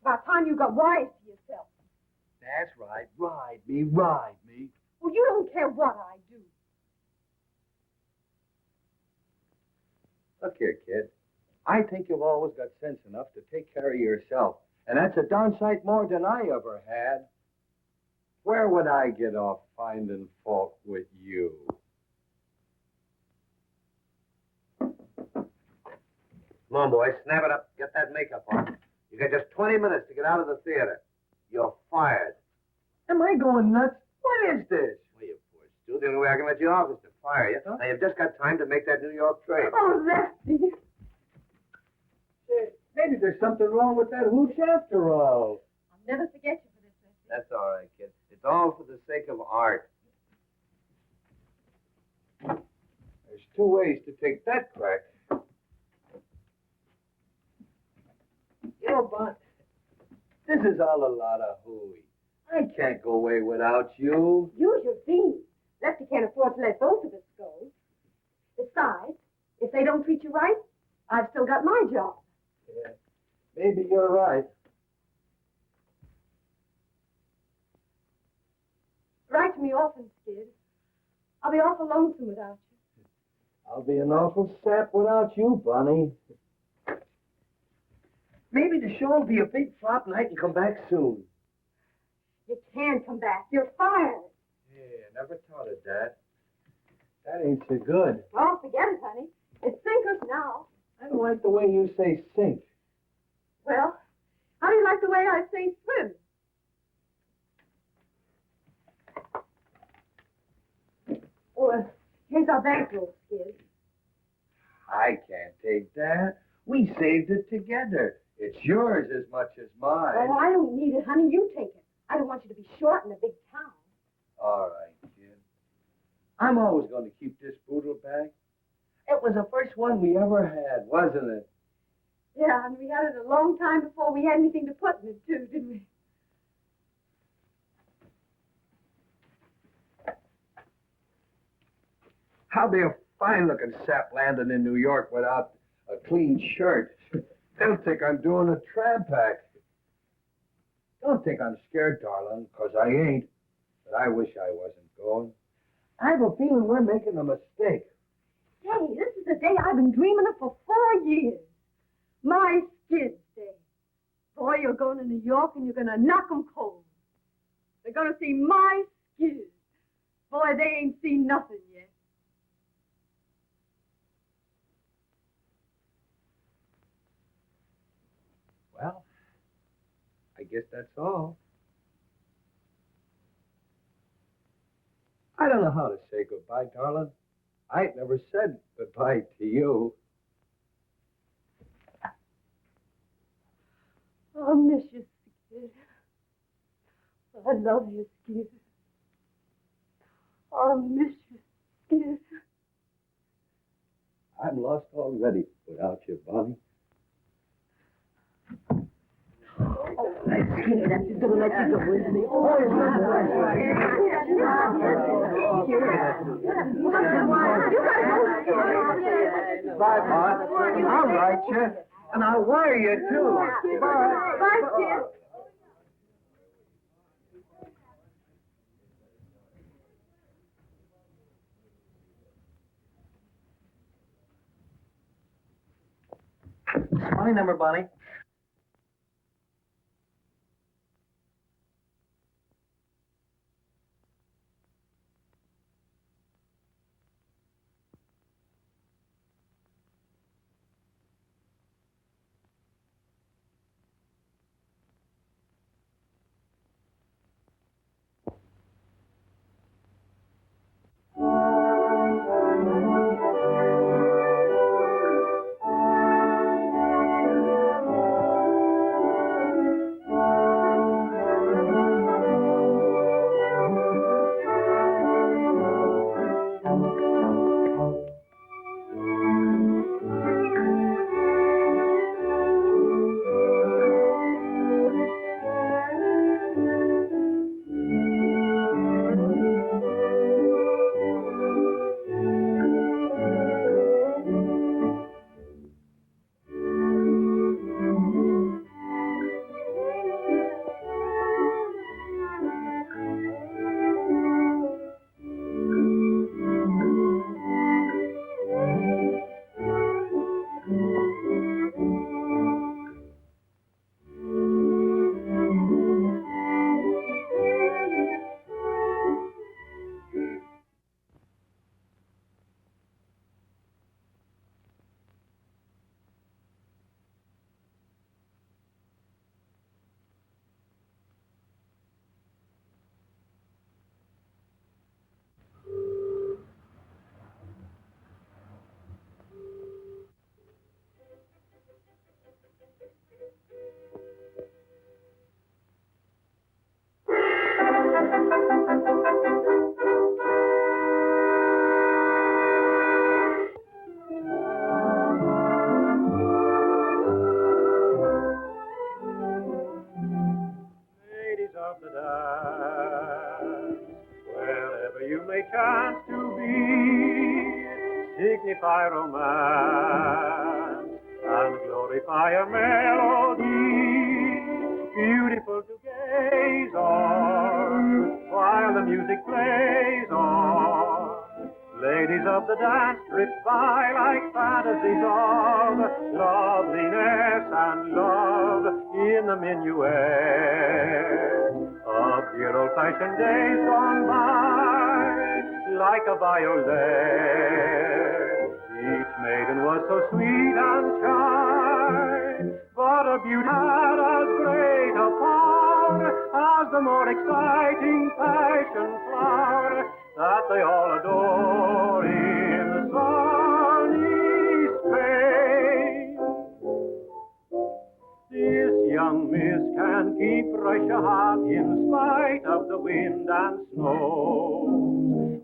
S3: About time you got wise to yourself.
S7: That's right. Ride me, ride me.
S3: Well, you don't care what I do.
S9: Look here, kid.
S7: I think you've always got sense enough to take care of yourself. And that's a darn sight more than I ever had. Where would I get off finding fault with you?
S1: Come on, boys, snap it up. Get that makeup on. You got just 20 minutes to get out of the theater. You're fired.
S7: Am I going nuts? What is this?
S1: Well, you poor Stu. The only way I can let you off is to fire you. Now, you've just got time to make that New York trade.
S3: Oh, Lefty.
S7: Maybe there's something wrong with that hooch after all.
S2: I'll never forget you for this, Lefty.
S1: That's all right, kid. It's all for the sake of art.
S7: There's two ways to take that crack. You know, Bud, this is all a lot of hooey. I can't go away without you.
S3: Use your beans. Lefty can't afford to let both of us go. Besides, if they don't treat you right, I've still got my job.
S7: Yeah, maybe you're right.
S3: Write to me often, Skid. I'll be awful lonesome without you.
S7: I'll be an awful sap without you, Bunny. Maybe the show will be a big flop and I can come back soon.
S3: You can't come back. You're fired.
S7: Yeah, never thought of that. That ain't so good.
S3: Oh, forget it, honey. It's sinkers now.
S7: I don't like the way you say sink.
S3: Well, how do you like the way I say swim? Oh, here's our bankroll, Skid.
S7: I can't take that. We saved it together. It's yours as much as mine.
S3: Oh, I don't need it, honey. You take it. I don't want you to be short in a big town.
S7: All right, kid. I'm always going to keep this poodle bag. It was the first one we ever had, wasn't it?
S3: Yeah, and we had it a long time before we had anything to put in it, too, didn't we?
S7: I'll be a fine-looking sap landing in New York without a clean shirt. They'll think I'm doing a tramp act. Don't think I'm scared, darling, 'cause I ain't. But I wish I wasn't going. I have a feeling we're making a mistake.
S3: Hey, this is the day I've been dreaming of for 4 years. My Skid's day. Boy, you're going to New York and you're going to knock 'em cold. They're going to see my Skid. Boy, they ain't seen nothing yet.
S7: Well, I guess that's all. I don't know how to say goodbye, darling. I ain't never said goodbye to you.
S3: I'll miss you, Skid. I love you, Skid. I'll miss you, Skid.
S7: I'm lost already without you, Bonnie.
S3: He's gonna let you go, isn't he?
S7: Bye, Bud. I'll write you, and I'll wire you, too. Bye.
S3: Bye, Skid.
S1: My number, Bonnie.
S7: chance to be, signify romance and glorify a melody, beautiful to gaze on while the music plays on. Ladies of the dance drift by like fantasies of loveliness and love in the minuet of dear old-fashioned days gone by, like a violet. Each maiden was so sweet and shy, but a beauty had as great a power as the more exciting passion flower that they all adore in sunny Spain. This young miss can keep fresh a heart in spite of the wind and snow.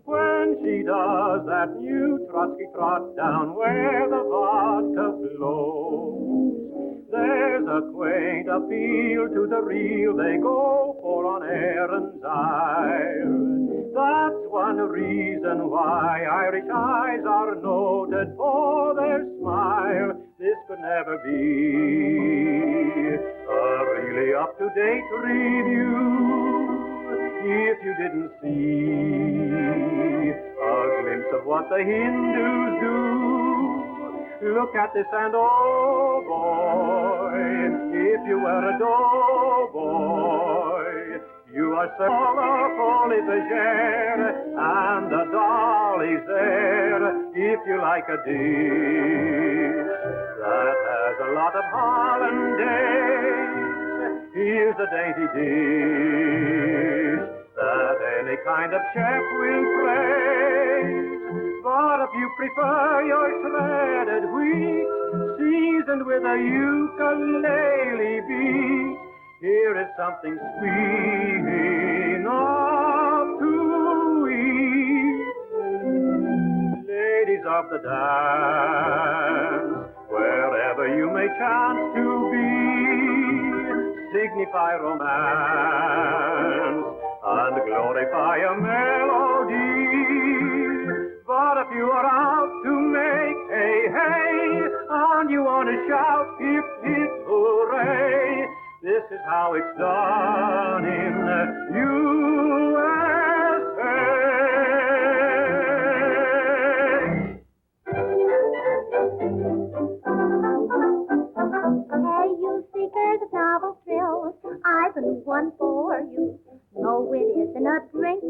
S7: When she does that new Trotsky trot down where the vodka flows, there's a quaint appeal to the real they go for on Erin's Isle. That's one reason why Irish eyes are noted for their smile. This could never be a really up-to-date review if you didn't see a glimpse of what the Hindus do. Look at this and oh boy, if you were a doughboy, you are so folie bergère, and the dolly's there if you like a dish that has a lot of hollandaise. Here's a dainty dish that any kind of chef will praise. But if you prefer your shredded wheat, seasoned with a ukulele beat, here is something sweet enough to eat. Ladies of the dance, wherever you may chance to be, signify romance and glorify a melody. But if you are out to make hey, hey, and you want to shout hip, hip, hooray, this is how it's done in the USA.
S3: Hey, you seekers of novel thrills, I've been one for you. No, it isn't a drink,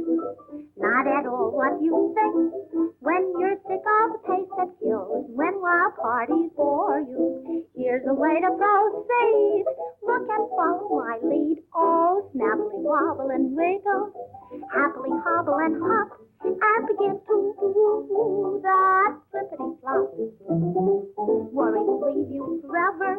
S3: not at all what you think. When you're sick of the pace that kills, when wild parties bore you, here's a way to proceed. Look and follow my lead. Oh, snappily wobble and wiggle, happily hobble and hop, and begin to do that flippity-flop. Worry will leave you forever,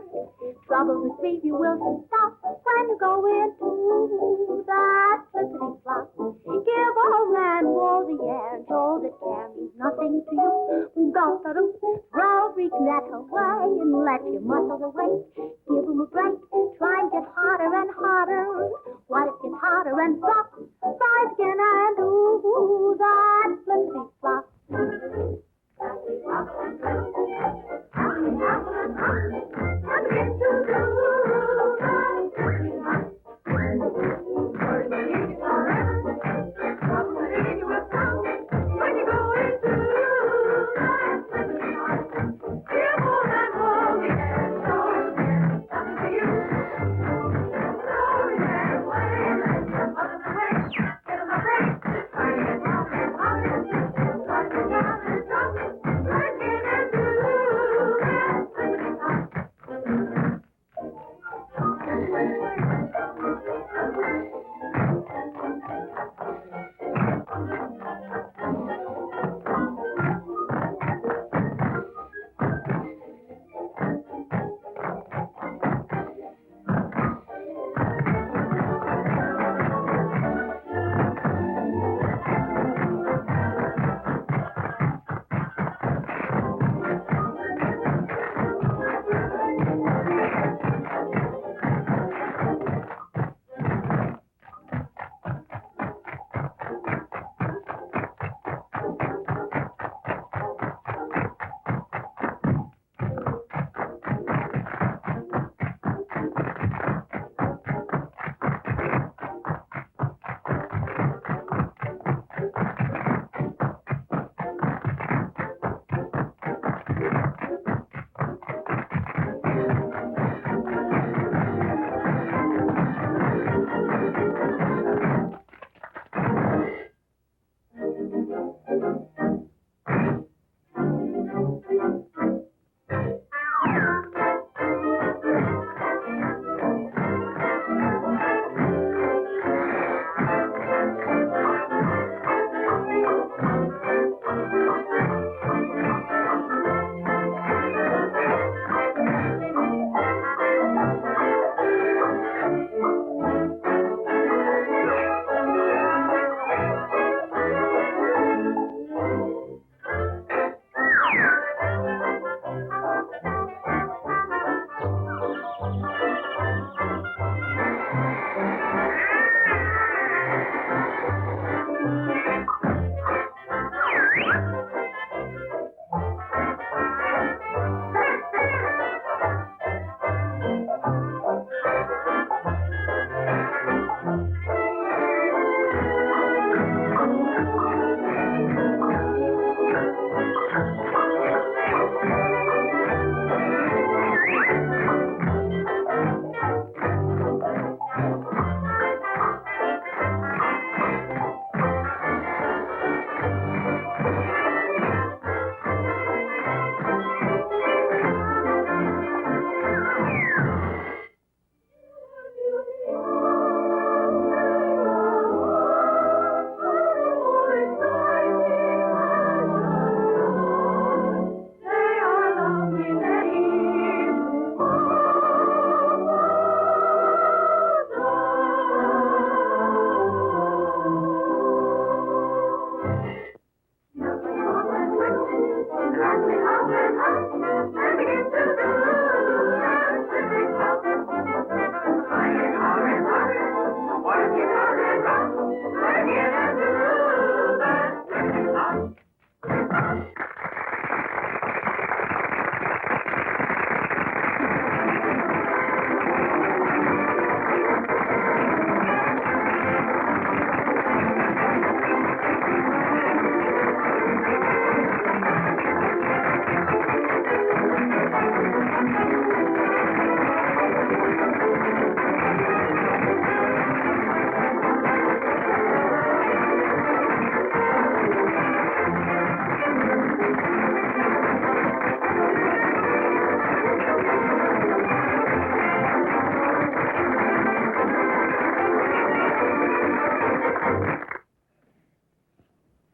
S3: trouble and grief you will stop when you go into that flippity-flop. Give old man wool the air and show that care means nothing to you. Go to the throw that away and let your muscles awake. Give them a break, try and get hotter and hotter. What if it gets hotter and flop? Rise again and do that flippity-flop.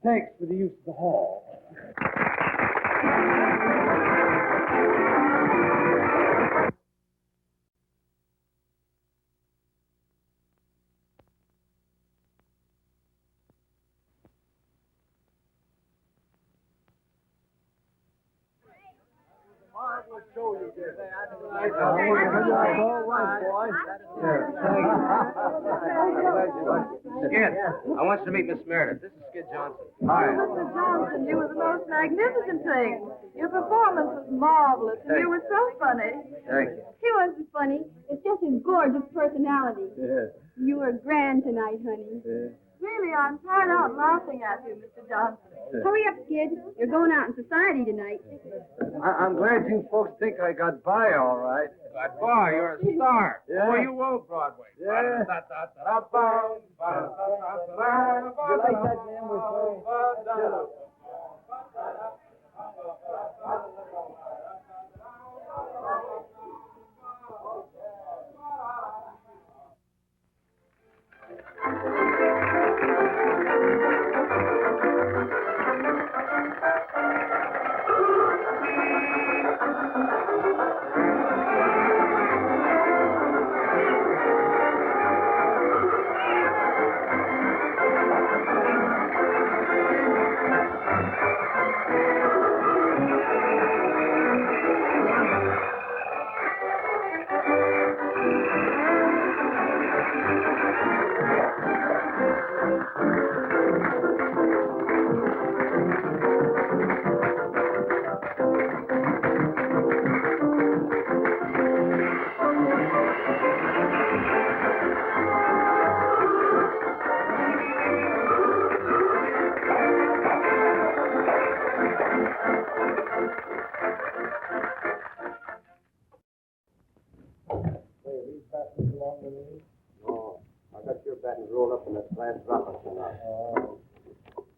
S7: Thanks for the use of the hall. Marvelous show you did.
S1: Skid, I want you to meet Miss Meredith. This is Skid Johnson.
S3: Hi. Mr. Johnson, you were the most magnificent thing. Your performance was marvelous, and you were so funny.
S1: Thank you.
S10: He wasn't funny. It's just his gorgeous personality.
S7: Yeah.
S10: You were grand tonight, honey.
S3: Really, I'm tired out laughing at you, Mr. Johnson.
S10: Hurry up, kid. You're going out in society tonight.
S7: I'm glad you folks think I got by all right.
S1: But boy, you're a star.
S7: Yeah.
S1: Boy, you owe Broadway.
S7: Yeah. You like that, man?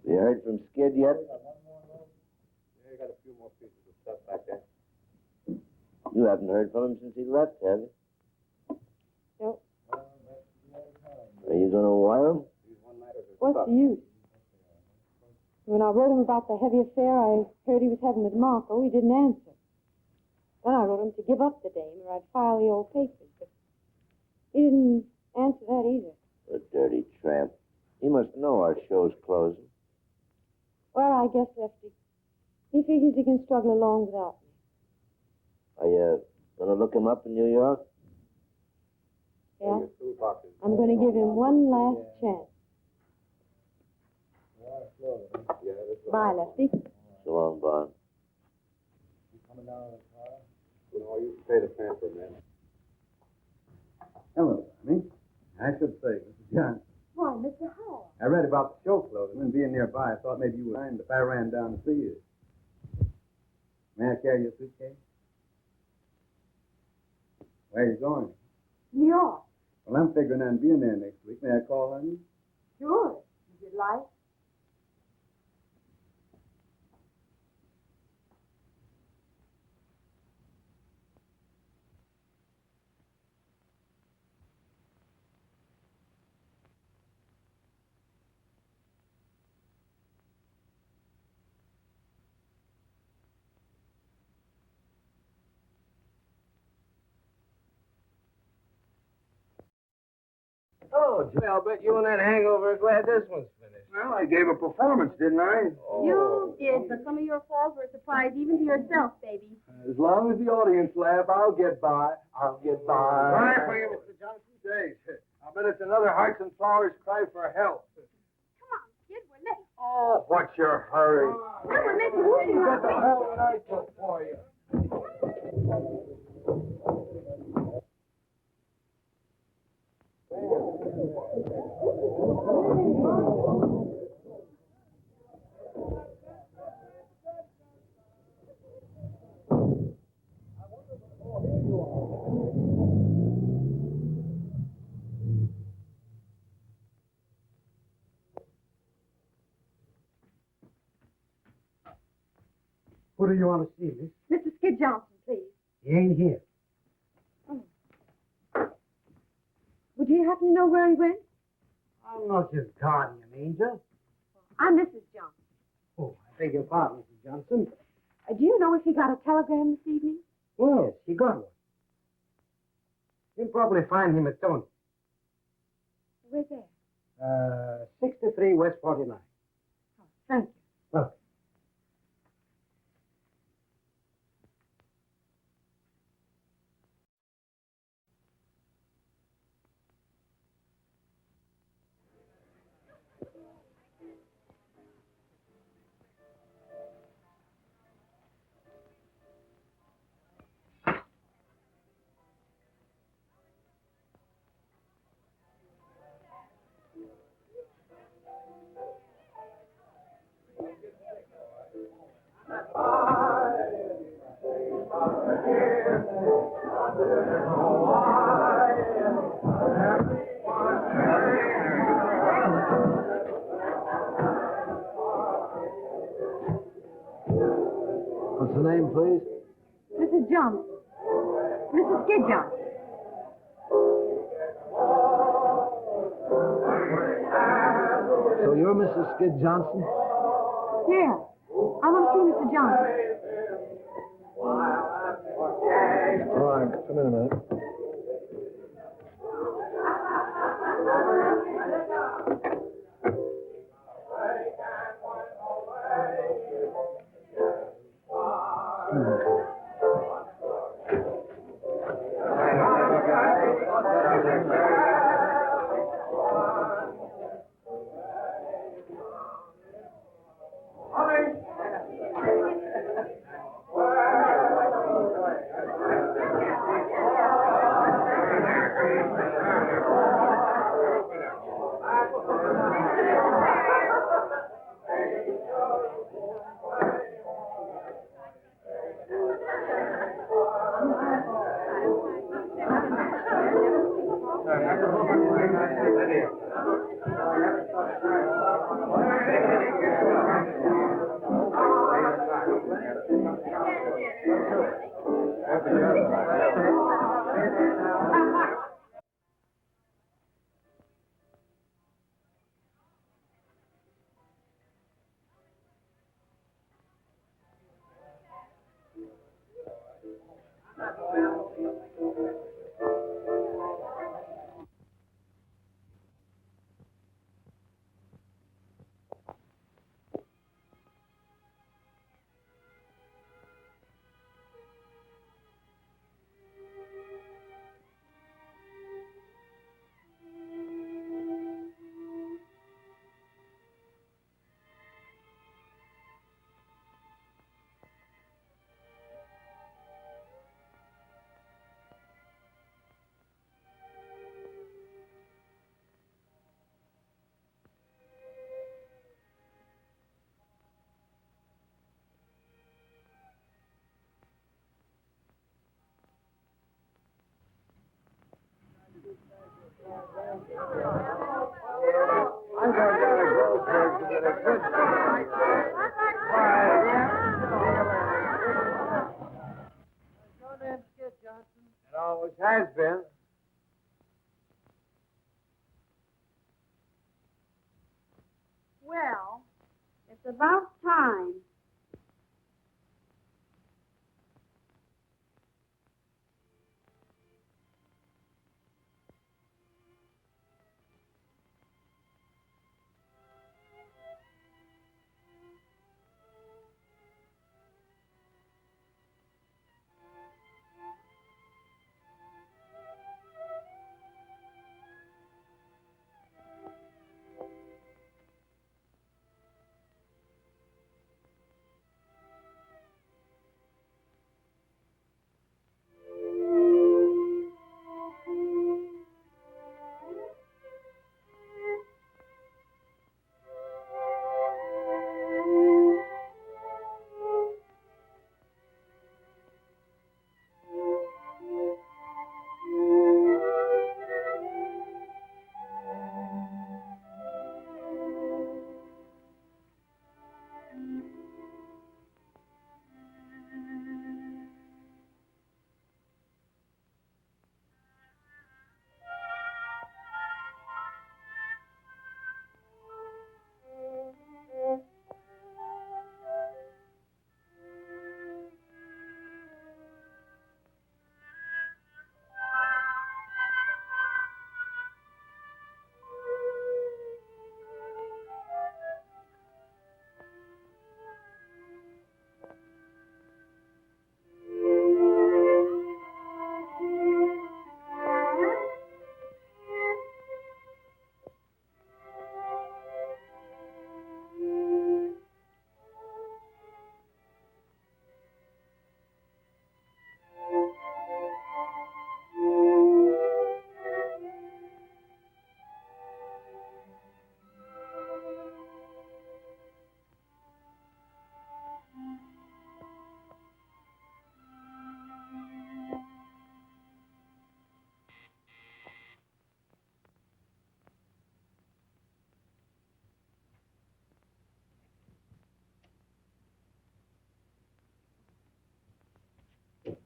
S5: You heard from Skid yet?
S7: Yeah, I got a few more pieces of stuff back there.
S5: You haven't heard from him since he left, have you?
S10: Nope.
S5: Are you going to wire him?
S10: What's the use? When I wrote him about the heavy affair I heard he was having with Marco, he didn't answer. Then I wrote him to give up the dame or I'd file the old papers, but he didn't answer that either.
S5: The dirty tramp. He must know our show's closing.
S10: Well, I guess, Lefty, he figures he can struggle along without me.
S5: Are you going to look him up in New York?
S10: Yeah? I'm going to give him one last chance. Bye, Lefty.
S5: So long, Bond.
S7: You pay the fare for a minute. Hello, honey. I should say, Mrs. Johnson.
S3: Why, Mr. Howell?
S7: I read about the show closing and being nearby. I thought maybe you would mind if I ran down to see you. May I carry your suitcase? Where are you going?
S3: New York.
S7: Well, I'm figuring on being there next week. May I call on you?
S3: Sure, if you'd like.
S1: Oh, Joy, I'll bet you and that hangover are glad this one's finished.
S7: Well, I gave a performance, didn't I?
S10: You did, but some of your falls were a surprise even to yourself, baby.
S7: As long as the audience laugh, I'll get by. I'll get by.
S1: Sorry for you, Mr. Johnson.
S7: Say, I bet it's another Hearts and Flowers cry for help.
S10: Come on, kid, we're late.
S7: Oh, what's your hurry?
S10: Now we're making moving
S7: What the
S10: right.
S7: hell did I do for you?
S1: Who do you want to see, miss?
S3: Mr. Skid Johnson, please.
S1: He ain't here.
S3: Would you happen to know where he went?
S1: I'm not his guardian angel.
S10: I'm Mrs. Johnson.
S7: Oh, I beg your pardon, Mrs. Johnson.
S10: Do you know if he got a telegram this evening?
S7: Yes, he got one. You'll probably find him at Tony.
S10: Where's that?
S7: 63 West 49.
S10: Oh, thank you.
S7: Welcome.
S1: What's the name, please?
S10: Mrs. Johnson. Mrs. Skid Johnson.
S1: So you're Mrs. Skid Johnson?
S10: Yeah. I want to see Mr. Johnson.
S1: All right, come in a minute.
S7: I'm going to go to get a good start. Your name's Skid Johnson. It always has been.
S10: Well, it's about time.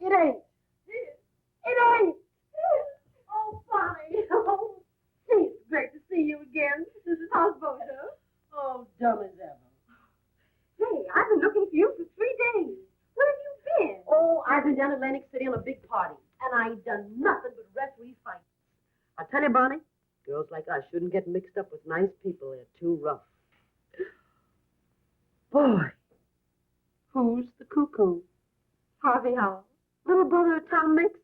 S6: It ain't. It ain't. Oh, Bonnie. Oh, gee, it's great to see you again. How's Bozo? Oh, dumb as ever.
S2: Hey, I've been looking for you for 3 days. Where have you been?
S6: Oh, I've been down Atlantic City on a big party, and I ain't done nothing but referee fights. I tell you, Bonnie, girls like us shouldn't get mixed up with nice people. They're too rough. Boy, who's the cuckoo?
S2: Harvey Howell.
S6: Little brother of Tom Mix?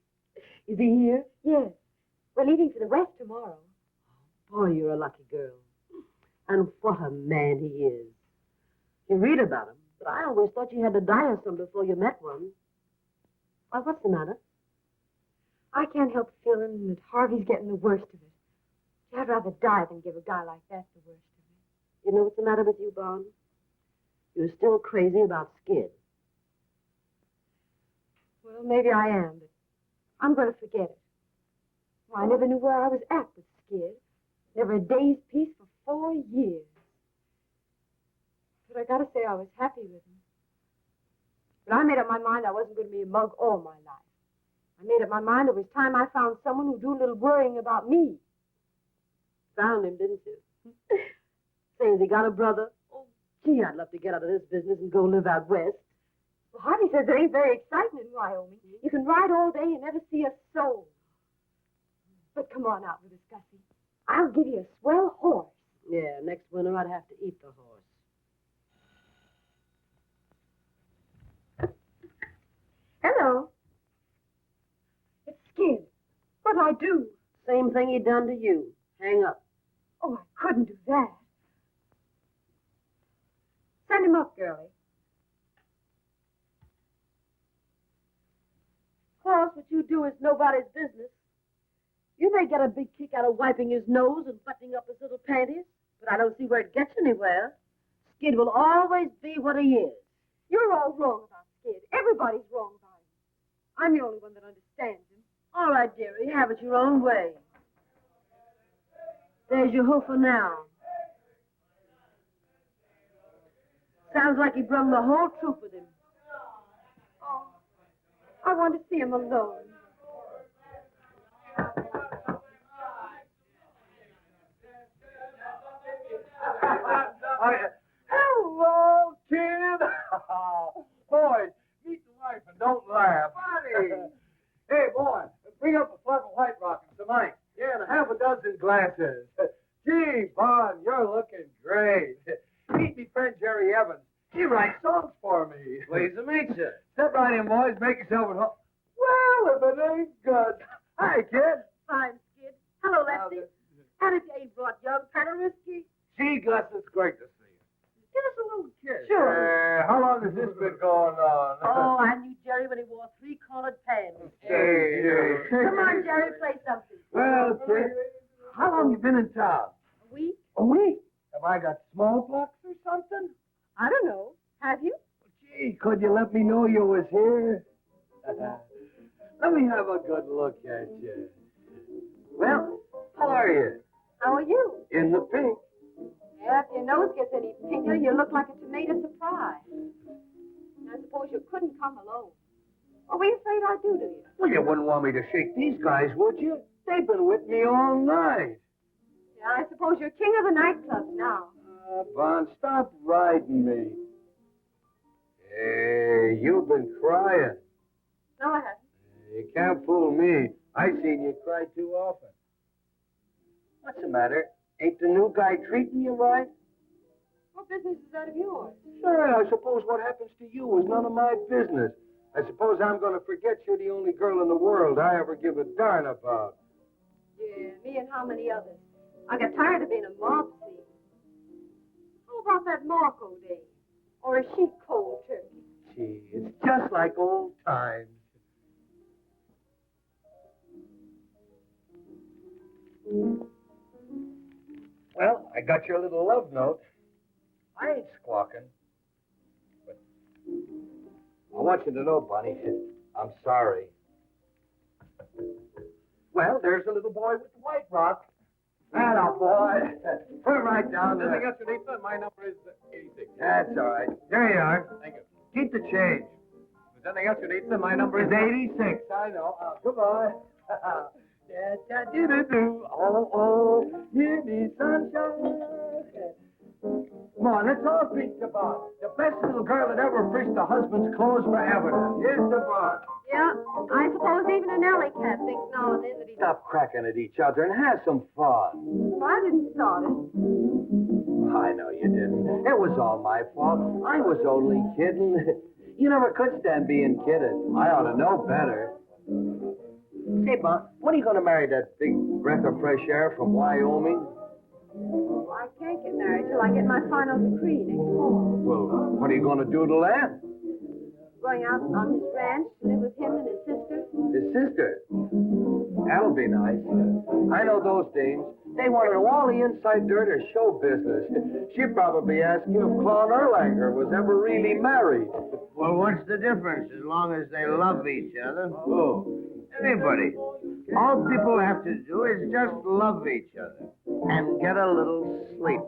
S6: Is he here?
S2: Yes. We're leaving for the West tomorrow.
S6: Boy, you're a lucky girl. And what a man he is. You read about him, but I always thought you had to die of some before you met one. Why, what's the matter?
S2: I can't help feeling that Harvey's getting the worst of it. I'd rather die than give a guy like that the worst of it.
S6: You know what's the matter with you, Bon? You're still crazy about Skid.
S2: Well, maybe I am, but I'm going to forget it. Well, I never knew where I was at with Skid. Never a day's peace for 4 years. But I got to say I was happy with him. But I made up my mind I wasn't going to be a mug all my life. I made up my mind it was time I found someone who'd do a little worrying about me.
S6: Found him, didn't you? Say, has he got a brother? Oh, gee, I'd love to get out of this business and go live out west.
S2: Well, Harvey says it ain't very exciting in Wyoming. You can ride all day and never see a soul. But come on out with us, Gussie. I'll give you a swell horse.
S6: Yeah, next winter I'd have to eat the horse.
S2: Hello. It's Skid. What'd I do?
S6: Same thing he done to you. Hang up.
S2: Oh, I couldn't do that. Send him up, girlie.
S6: Of course, what you do is nobody's business. You may get a big kick out of wiping his nose and buttoning up his little panties, but I don't see where it gets anywhere. Skid will always be what he is.
S2: You're all wrong about Skid. Everybody's wrong about him. I'm the only one that understands him.
S6: All right, dearie, have it your own way. There's your hoofer now. Sounds like he brung the whole troop with him.
S2: Oh, I want to see him alone.
S7: Hello, kid. Boys, meet the wife and don't laugh.
S5: Bonnie.
S7: Hey, boy, bring up a flask of White Rock and some ice. Yeah, and half a dozen glasses. Gee, Bon, you're looking great. Meet me friend Jerry Evans. He writes songs for me.
S5: Pleased to meet you.
S7: Step right in, boys. Make yourself at home. Well, if it ain't good. Hi, kid.
S6: Fine, Skid. Hello, Lefty. And if you ain't brought young, kind of risky.
S7: Gee, Gus, it's great to see you.
S6: Give us a little kiss.
S7: Sure. How long has this been going on?
S6: Oh, I knew Jerry when he wore 3-cornered pants.
S7: Hey.
S6: Come on, Jerry, play something.
S7: Well, kid, how long you been in town?
S6: A week?
S7: A week. Have I got smallpox or something?
S6: I don't know. Have you?
S7: Gee, could you let me know you was here? Let me have a good look at you. Well, how are you?
S6: How are you?
S7: In the pink.
S2: Yeah, if your nose gets any pinker, you look like a tomato surprise. I suppose you couldn't come alone. What were you afraid I'd do to you?
S7: Well, you wouldn't want me to shake these guys, would you? They've been with me all night.
S2: Yeah, I suppose you're king of the nightclubs now.
S7: Bon, stop riding me. Hey, you've been crying.
S2: No, I haven't.
S7: You can't fool me. I've seen you cry too often. What's the matter? Ain't the new guy treating you right?
S2: What business is that of yours?
S7: Sure, I suppose what happens to you is none of my business. I suppose I'm going to forget you're the only girl in the world I ever give a darn about.
S2: Yeah, me and how many others? I got tired of being a mob scene. How about that Marco day? Or is she cold turkey?
S7: Gee, it's just like old times. Well, I got your little love note. I ain't squawking. But I want you to know, Bunny, I'm sorry. Well, there's the little boy with the white rock. Atta boy. Put it right down there.
S8: Anything else you need, sir? My number is 86.
S7: That's all right. There you are.
S8: Thank you.
S7: Keep the change. anything else you need, sir, my number is 86. I know. Goodbye. Da-da-doo-doo-doo. Oh, give me sunshine. Come on, let's all preach the bar. The best little girl that ever preached a husband's clothes forever. Here's the bar.
S2: Yeah, I suppose even an alley cat thinks now and then that he's...
S7: Stop cracking at each other and have some fun.
S2: I didn't start it.
S7: I know you didn't. It was all my fault. I was only kidding. You never could stand being kidded. I ought to know better. Say, Bon, when are you going to marry that big breath of fresh air from Wyoming?
S2: I can't get married till I get my final decree next fall.
S7: Well, what are you going to do till then?
S2: Going out on his ranch to live with him and his sister.
S7: His sister? That'll be nice. I know those dames. They want to know all the inside dirt of show business. She'd probably ask you if Claude Erlanger was ever really married.
S1: Well, what's the difference as long as they love each other?
S7: Oh.
S1: Anybody. All people have to do is just love each other and get a little sleep.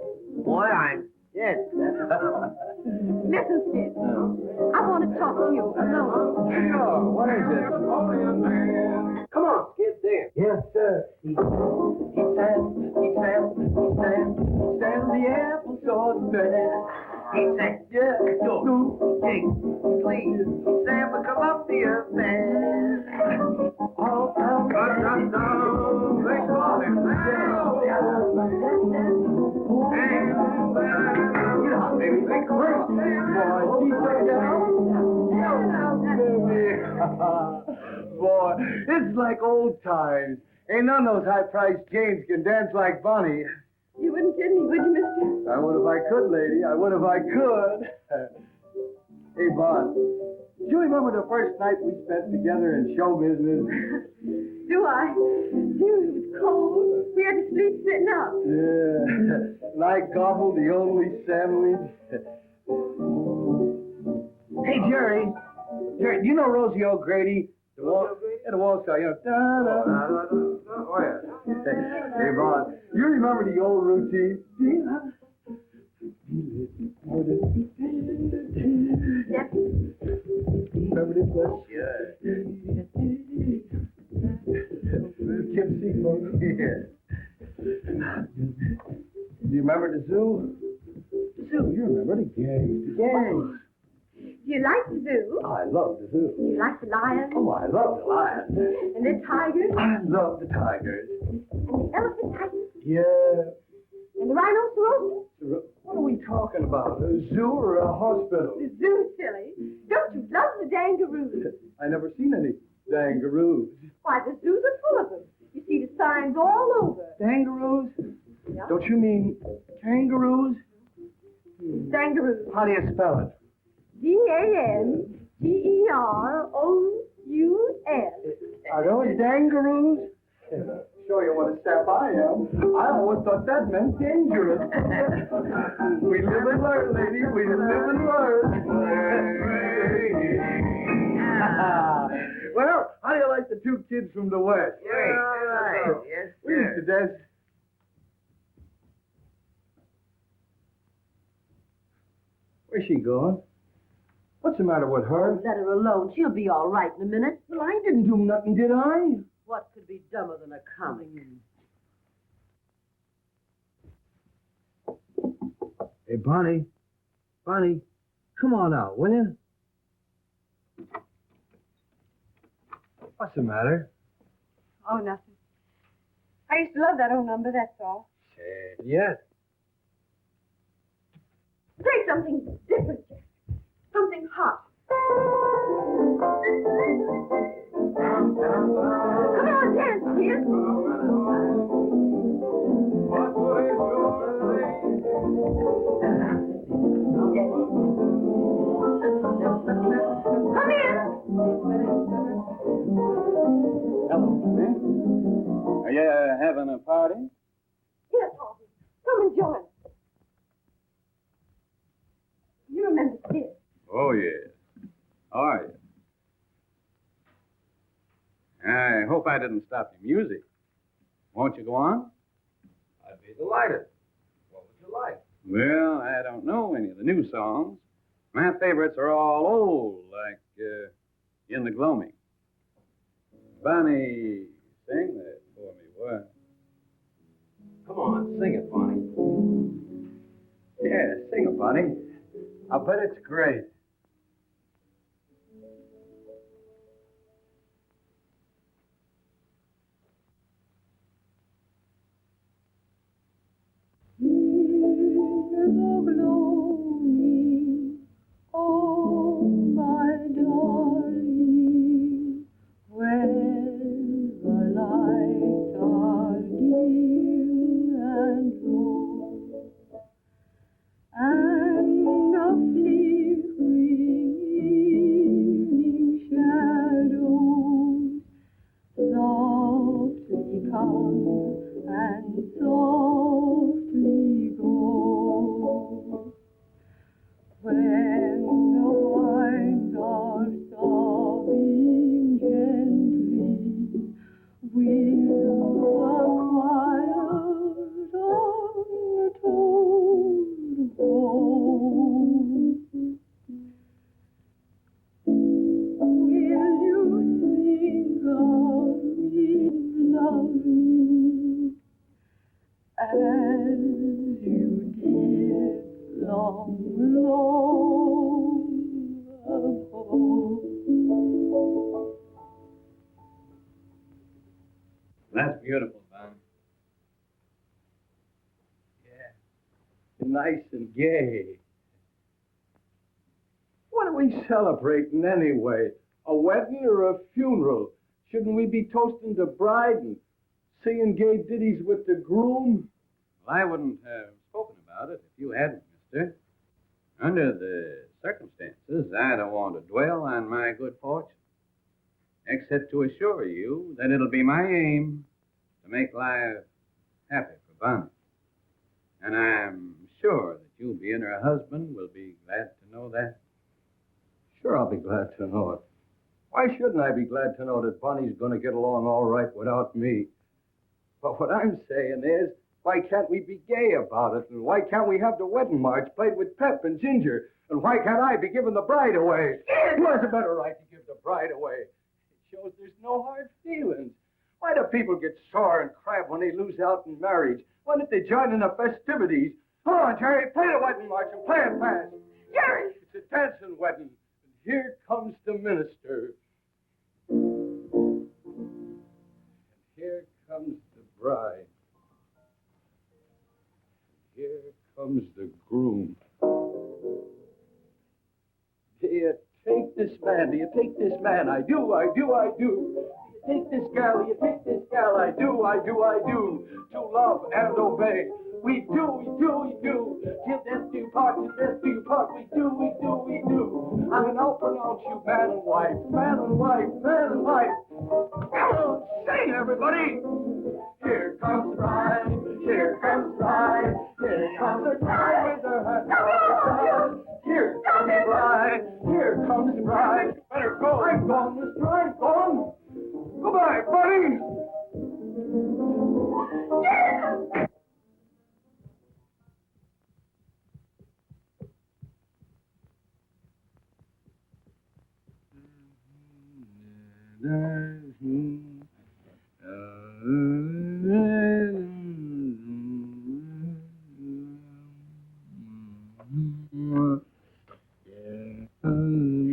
S1: Boy, I'm dead.
S2: Listen, Skid. I want to talk to you alone.
S7: Sure, what is it? Come on, Skid, there. Yes, sir. He sang the apple sauce man.
S1: He said,
S7: Yeah,
S1: do, king, please, Sam the Columbia man.
S7: all out. Boy, it's like old times. Ain't none of those high-priced Janes can dance like Bonnie.
S2: You wouldn't kid me, would you, mister?
S7: I would if I could, lady. I would if I could. Hey, Bon, do you remember the first night we spent together in show business?
S2: Do I? Dude, it was cold. We had to sleep sitting up.
S7: Yeah. And I gobbled the only sandwich. Hey, Jerry. Jerry, do you know Rosie O'Grady? The wall star, you know.
S1: Oh, yeah.
S7: Hey, Bon, you remember the old routine?
S2: Yep.
S7: Remember this one?
S1: Sure.
S7: Kim Seymour. Yeah. Do you remember the zoo? The zoo, you remember the gangs. The gangs.
S2: Do you like the zoo?
S7: Oh, I love the zoo.
S2: Do you like the lions?
S7: Oh, I love the lions.
S2: And the tigers?
S7: I love the tigers.
S2: And the elephant tigers?
S7: Yeah.
S2: And the rhinoceros?
S7: What are we talking about? A zoo or a hospital?
S2: The zoo, silly. Don't you love the kangaroos?
S7: I never seen any kangaroos.
S2: Why, the zoos are full of them. You see the signs all over.
S7: Kangaroos?
S2: Yeah.
S7: Don't you mean kangaroos?
S2: Kangaroos.
S7: How do you spell it?
S2: Dangerous.
S7: Are those dangaroos? Show you what a step I am. I always thought that meant dangerous. We live and learn, lady. We live and learn. Well, how do you like the two kids from the West?
S1: Great. All right. Yes,
S7: We used to dance. Where's she going? What's the matter with her?
S6: Let her alone. She'll be all right in a minute.
S7: Well, I didn't do nothing, did I?
S6: What could be dumber than a comic?
S1: Hey, Bonnie. Bonnie, come on out, will you?
S7: What's the matter?
S2: Oh, nothing. I used to love that old number, that's all.
S7: Say yes.
S2: Play something different, Jack. Something hot. Come on, dance, kid. Come in.
S9: Hello, man. Are you having a party?
S2: Yes, Harvey. Come and join us. You remember Skid.
S9: Oh, yes. All right. I hope I didn't stop your music. Won't you go on?
S7: I'd be delighted. What would you like?
S9: Well, I don't know any of the new songs. My favorites are all old, like in the gloaming. Bonnie, sing that for me, what?
S7: Come on, sing it, Bonnie. Yeah, sing it, Bonnie. I bet it's great.
S3: Oh, my darling, when the lights are dim and low, and the flickering evening shadows softly come and softly go. When the winds are sobbing gently, will the quiet untold hold? Will you think of me, love me, as you did long, long ago?
S9: That's beautiful, Bonnie.
S7: Yeah. Nice and gay. What are we celebrating anyway? A wedding or a funeral? Shouldn't we be toasting the bride and singing gay ditties with the groom?
S9: Well, I wouldn't have spoken about it if you hadn't, mister. Under the circumstances, I don't want to dwell on my good fortune, except to assure you that it'll be my aim to make life happy for Bonnie. And I'm sure that you, being her husband, will be glad to know that.
S7: Sure, I'll be glad to know it. Why shouldn't I be glad to know that Bonnie's going to get along all right without me? But what I'm saying is, why can't we be gay about it? And why can't we have the wedding march played with pep and ginger? And why can't I be giving the bride away? Who has a better right to give the bride away? It shows there's no hard feelings. Why do people get sore and crab when they lose out in marriage? Why don't they join in the festivities? Come on, Jerry, play the wedding march and play it fast.
S2: Jerry!
S7: It's a dancing wedding. And here comes the minister. And here comes the bride. Here comes the groom. Do you take this man? Do you take this man? I do, I do, I do. Take this gal, you take this gal, I do, I do, I do. To love and obey. We do, we do, we do. Till death do you part, till death do you part. We do, we do, we do. I mean, I'll pronounce you man and wife, man and wife, man and wife. Come on, sing, everybody. Here comes the bride, here comes the bride, here comes the bride with her hat off her side. Here comes the bride, here comes the bride. Better go, I'm gone, mister, I'm gone. Goodbye, buddy.
S2: Yeah!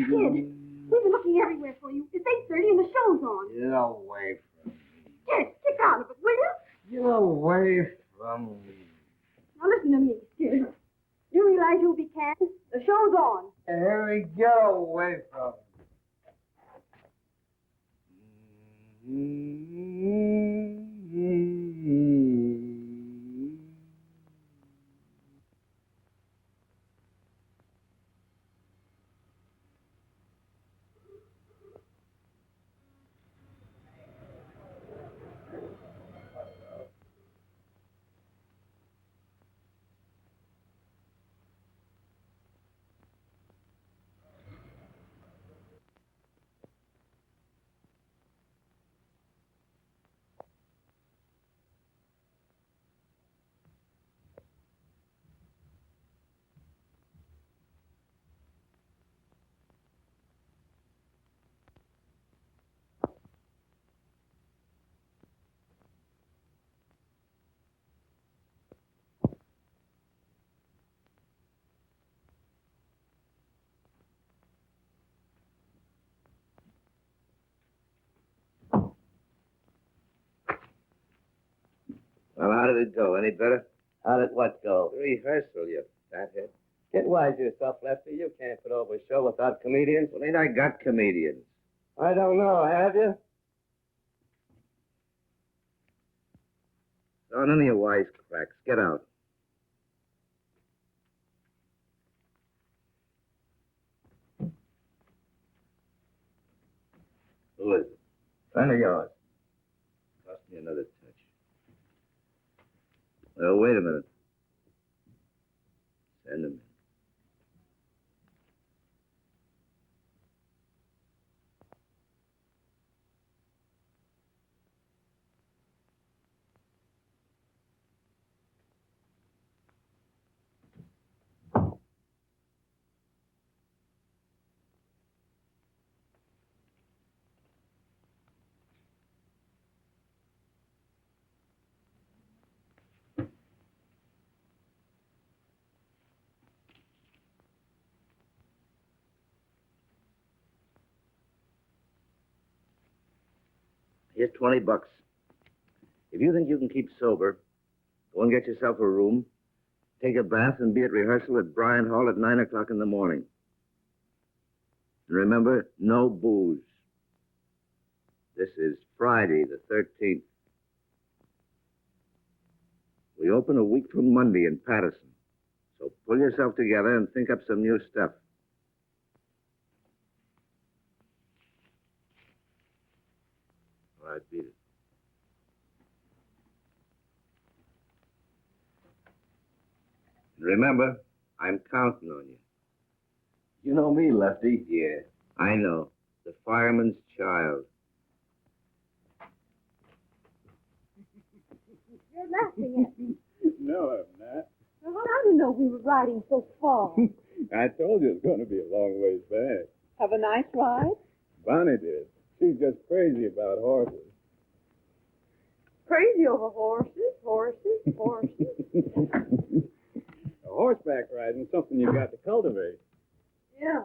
S2: Kid, we've been looking everywhere for you. It's 8:30 and the show's on.
S1: Get away from me.
S2: Kid, stick out of it, will you?
S1: Get away from me.
S2: Now listen to me, kid. You realize you'll be canned? The show's on.
S1: Harry, get away from me. Well, how did it go? Any better?
S5: How did what go?
S1: The rehearsal, you fathead.
S5: Get wise yourself, Lefty. You can't put over a show without comedians.
S1: Well, ain't I got comedians?
S5: I don't know, have you?
S1: So none of your wisecracks. Get out. Who is it?
S5: Friend of yours.
S1: Cost me another touch. Well, wait a minute. Send him in. Here's $20. If you think you can keep sober, go and get yourself a room, take a bath, and be at rehearsal at Bryan Hall at 9 o'clock in the morning. And remember, no booze. This is Friday, the 13th. We open a week from Monday in Patterson. So pull yourself together and think up some new stuff. All right, beat it. And remember, I'm counting on you.
S5: You know me, Lefty.
S1: Yeah, I know. The fireman's child.
S10: You're laughing at me.
S9: No, I'm not.
S10: Well, I didn't know we were riding so far.
S9: I told you it's going to be a long ways back.
S6: Have a nice ride?
S9: Bonnie did. She's just crazy about horses.
S10: Crazy over horses, horses, horses.
S9: Horseback riding is something you've got to cultivate.
S10: Yeah.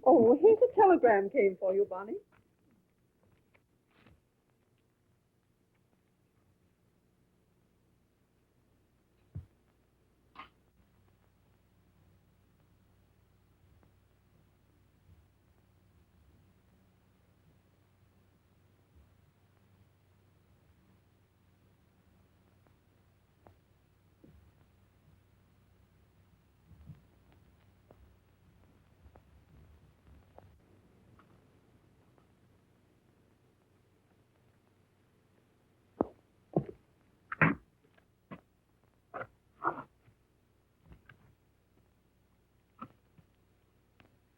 S6: Oh, here's a telegram came for you, Bonnie.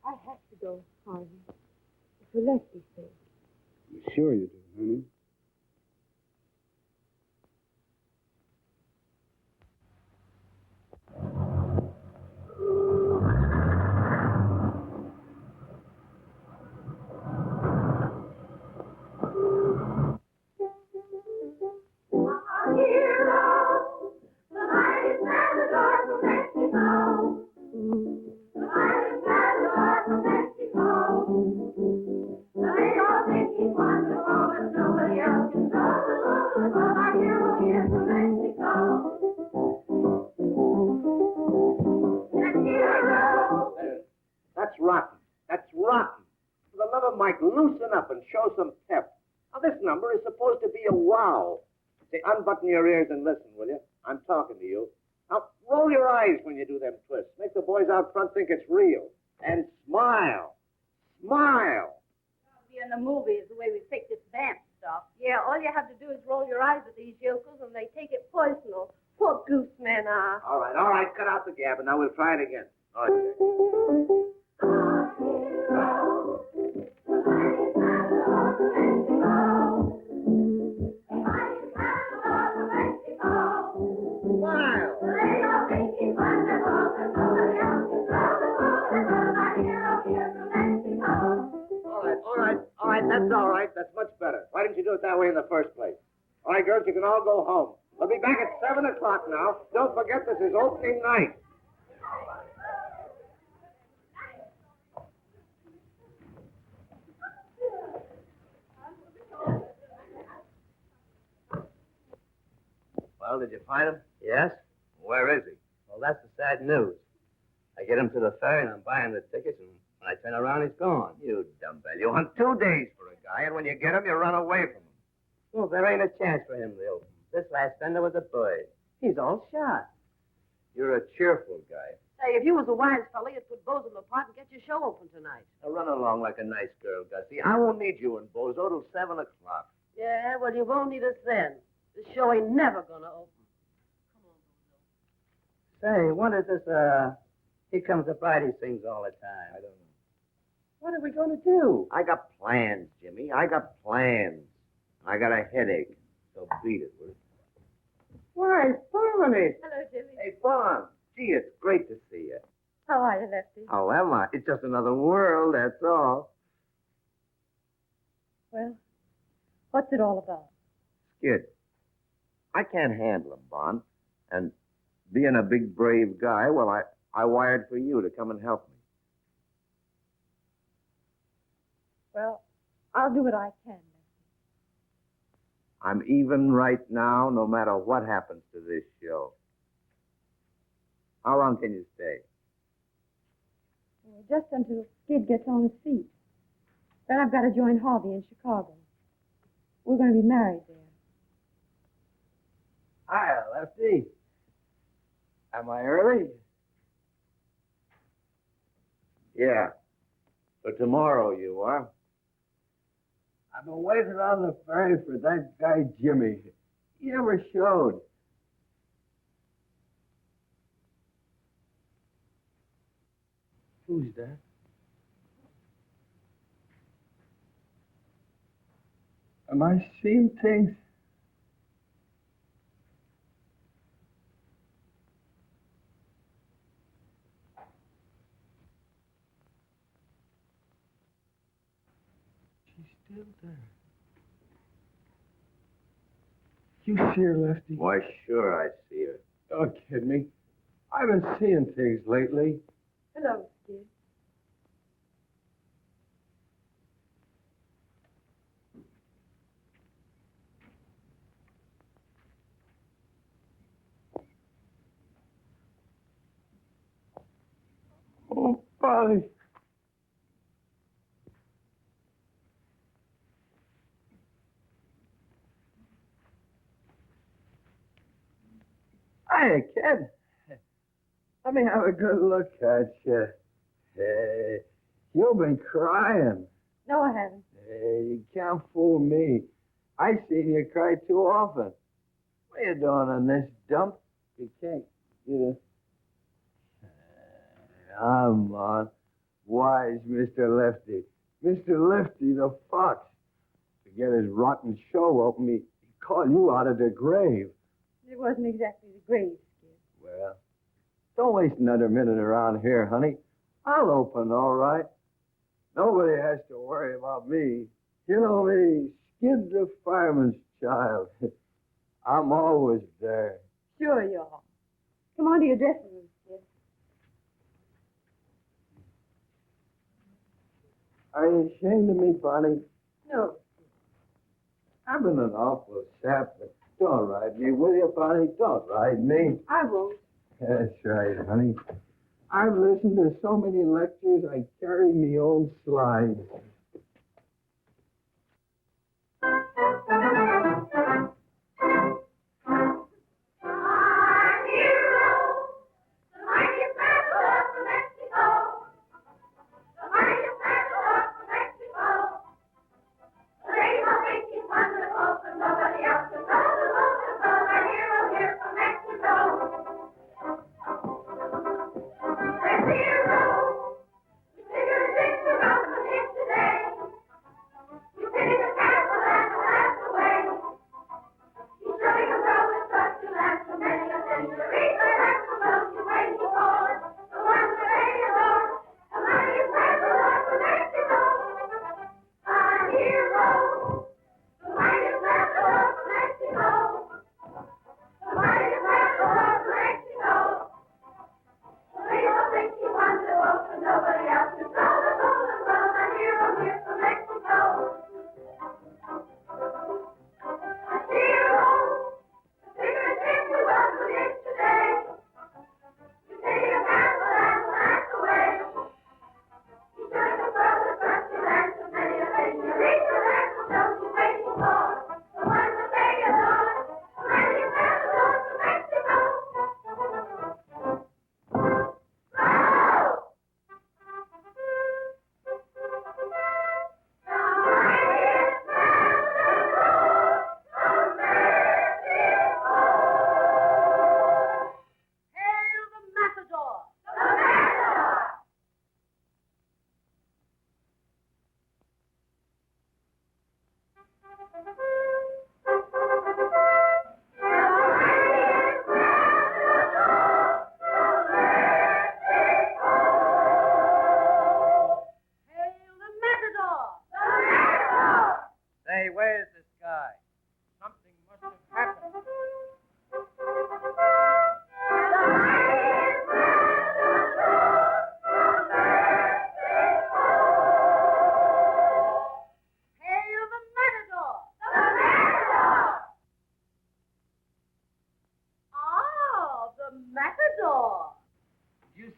S10: I have to go, Harvey. For Leslie's sake.
S9: Sure you do, honey.
S1: That's rotten. That's rotten. For the love of Mike, loosen up and show some pep. Now, this number is supposed to be a wow. Say, unbutton your ears and listen, will you? I'm talking to you. Now, roll your eyes when you do them twists. Make the boys out front think it's real. And smile. Smile.
S6: Be in the movies the way we fake this vamp stuff. Yeah, all you have to do is roll your eyes at these yokels and they take it personal. Poor goose men are.
S1: All right. Cut out the gab, and now we'll try it again. All right. All right, that's all right. That's much better. Why didn't you do it that way in the first place? All right, girls, you can all go home. We'll be back at 7 o'clock now. Don't forget this is opening night.
S5: Well, did you find him? Yes. Where is he? Well, that's the sad news. I get him to the ferry, and I'm buying the tickets, and when I turn around, he's gone. You dumbbell. You hunt 2 days for a guy, and when you get him, you run away from him. Well, there ain't a chance for him, Lil. This last fender was a bird. He's all shot. You're a cheerful guy.
S6: Hey, if you was a wise fella, you'd put Bozo apart and get your show open tonight.
S5: Now run along like a nice girl, Gussie. I won't need you and Bozo till 7 o'clock.
S6: Yeah, well, you won't need us then. This show ain't never gonna open.
S5: Say, what is this, Here Comes the Bride he sings all the time? I don't know. What are we going to do? I got plans, Jimmy. I got plans. I got a headache. So beat it, will you? Why, Barney.
S2: Hello, Jimmy.
S5: Hey, Barn. Gee, it's great to see you.
S2: How are you, Lefty?
S5: Oh, am I? It's just another world, that's all.
S10: Well, what's it all about?
S5: Skid. I can't handle him, Bon. And being a big, brave guy, well, I wired for you to come and help me.
S10: Well, I'll do what I can.
S5: I'm even right now, no matter what happens to this show. How long can you stay?
S10: Well, just until Skid gets on his feet. Then I've got to join Harvey in Chicago. We're going to be married there.
S5: Hi, Lefty. Am I early? Yeah. For tomorrow, you are.
S7: I've been waiting on the ferry for that guy, Jimmy. He never showed. Who's that? Am I seeing things? She's still there. You see her, Lefty?
S5: Why, sure I see her.
S7: Don't kid me. I've been seeing things lately.
S10: Hello, Skid.
S7: Oh, Polly. Hiya, kid. Let me have a good look at you. Hey, you've been crying.
S10: No, I haven't.
S7: Hey, you can't fool me. I seen you cry too often. What are you doing on this dump? You can't get a... Come on. Wise Mr. Lefty. Mr. Lefty the Fox. To get his rotten show open, he called you out of the grave.
S10: It wasn't exactly the grave, Skid.
S7: Well, don't waste another minute around here, honey. I'll open, all right. Nobody has to worry about me. You know me, Skid the fireman's child. I'm always there.
S10: Sure you are. Come on to your dressing room, Skid.
S7: Are you ashamed of me, Bonnie?
S10: No.
S7: I've been an awful sap, but don't ride me, will you, Bonnie? Don't ride me.
S10: I won't.
S7: That's right, honey. I've listened to so many lectures, I carry me own slides.
S3: Today.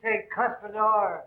S7: take Cuspidor.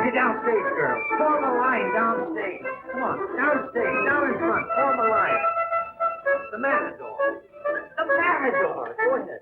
S1: Get downstage, girls. Form a line downstage. Come on, downstage, down in front. Form a line. The matador. The matador. Go ahead.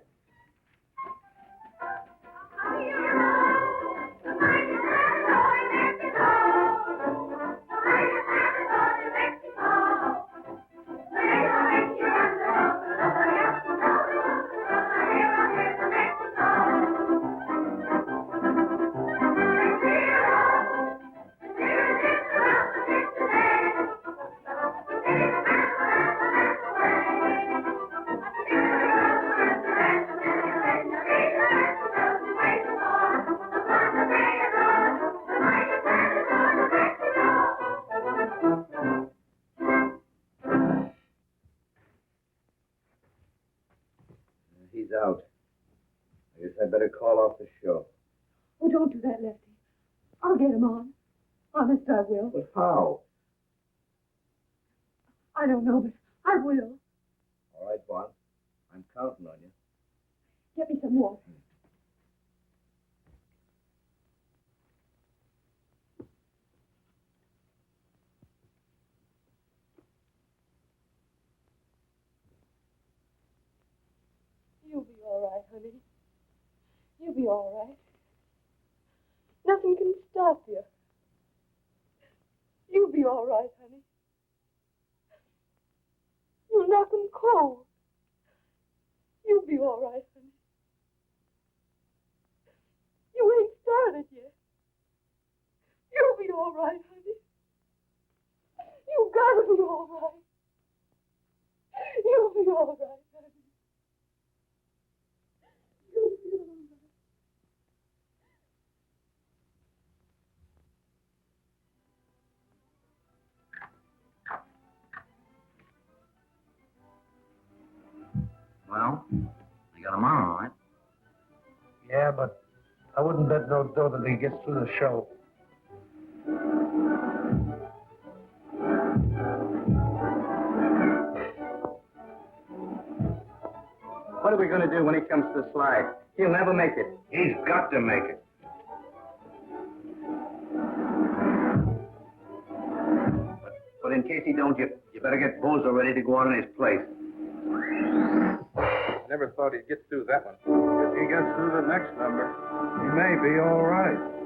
S5: He's out. I guess I better call off the show.
S3: Oh, don't do that, Lefty. I'll get him on. Honest, I will.
S5: But how?
S3: I don't know, but I will.
S5: All right, Bon. I'm counting on you.
S3: Get me some water. You'll be all right, honey. You'll be all right. Nothing can stop you. You'll be all right, honey. You'll knock 'em cold. You'll be all right, honey. You ain't started yet. You'll be all right, honey. You gotta be all right. You'll be all right, honey. You'll be all right.
S1: Well, I got him on, all right.
S7: Yeah, but I wouldn't bet no dough that he gets through the show.
S5: What are we going to do when he comes to the slide? He'll never make it. He's got to make it. But in case he don't, you better get Bozo ready to go on in his place.
S8: Never thought he'd get through that one. If he gets through the next number, he may be all right.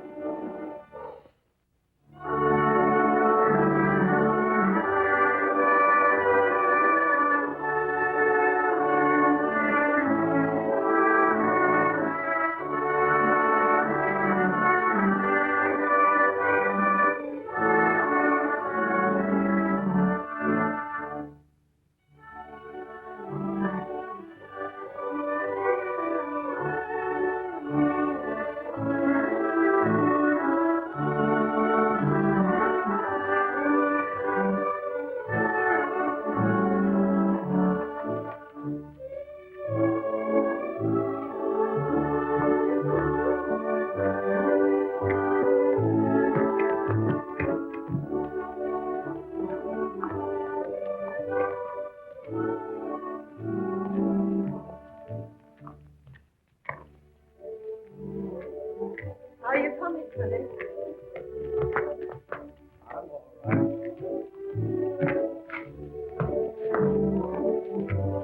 S3: Are you coming, honey?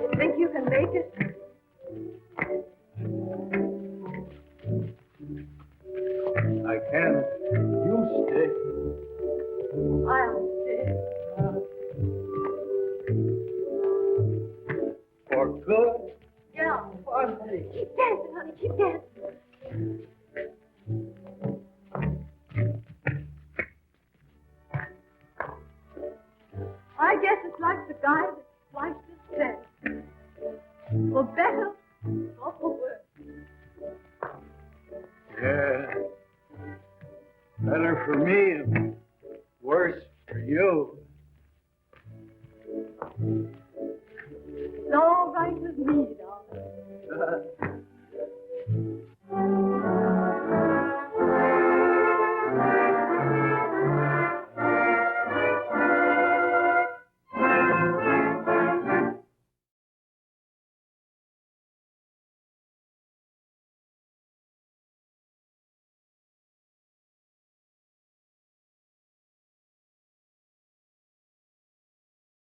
S3: You think you can make it?
S9: I can. You stay.
S3: I'll stay.
S9: For good.
S3: Yeah.
S9: Funny.
S3: Keep dancing, honey. Keep dancing. Please,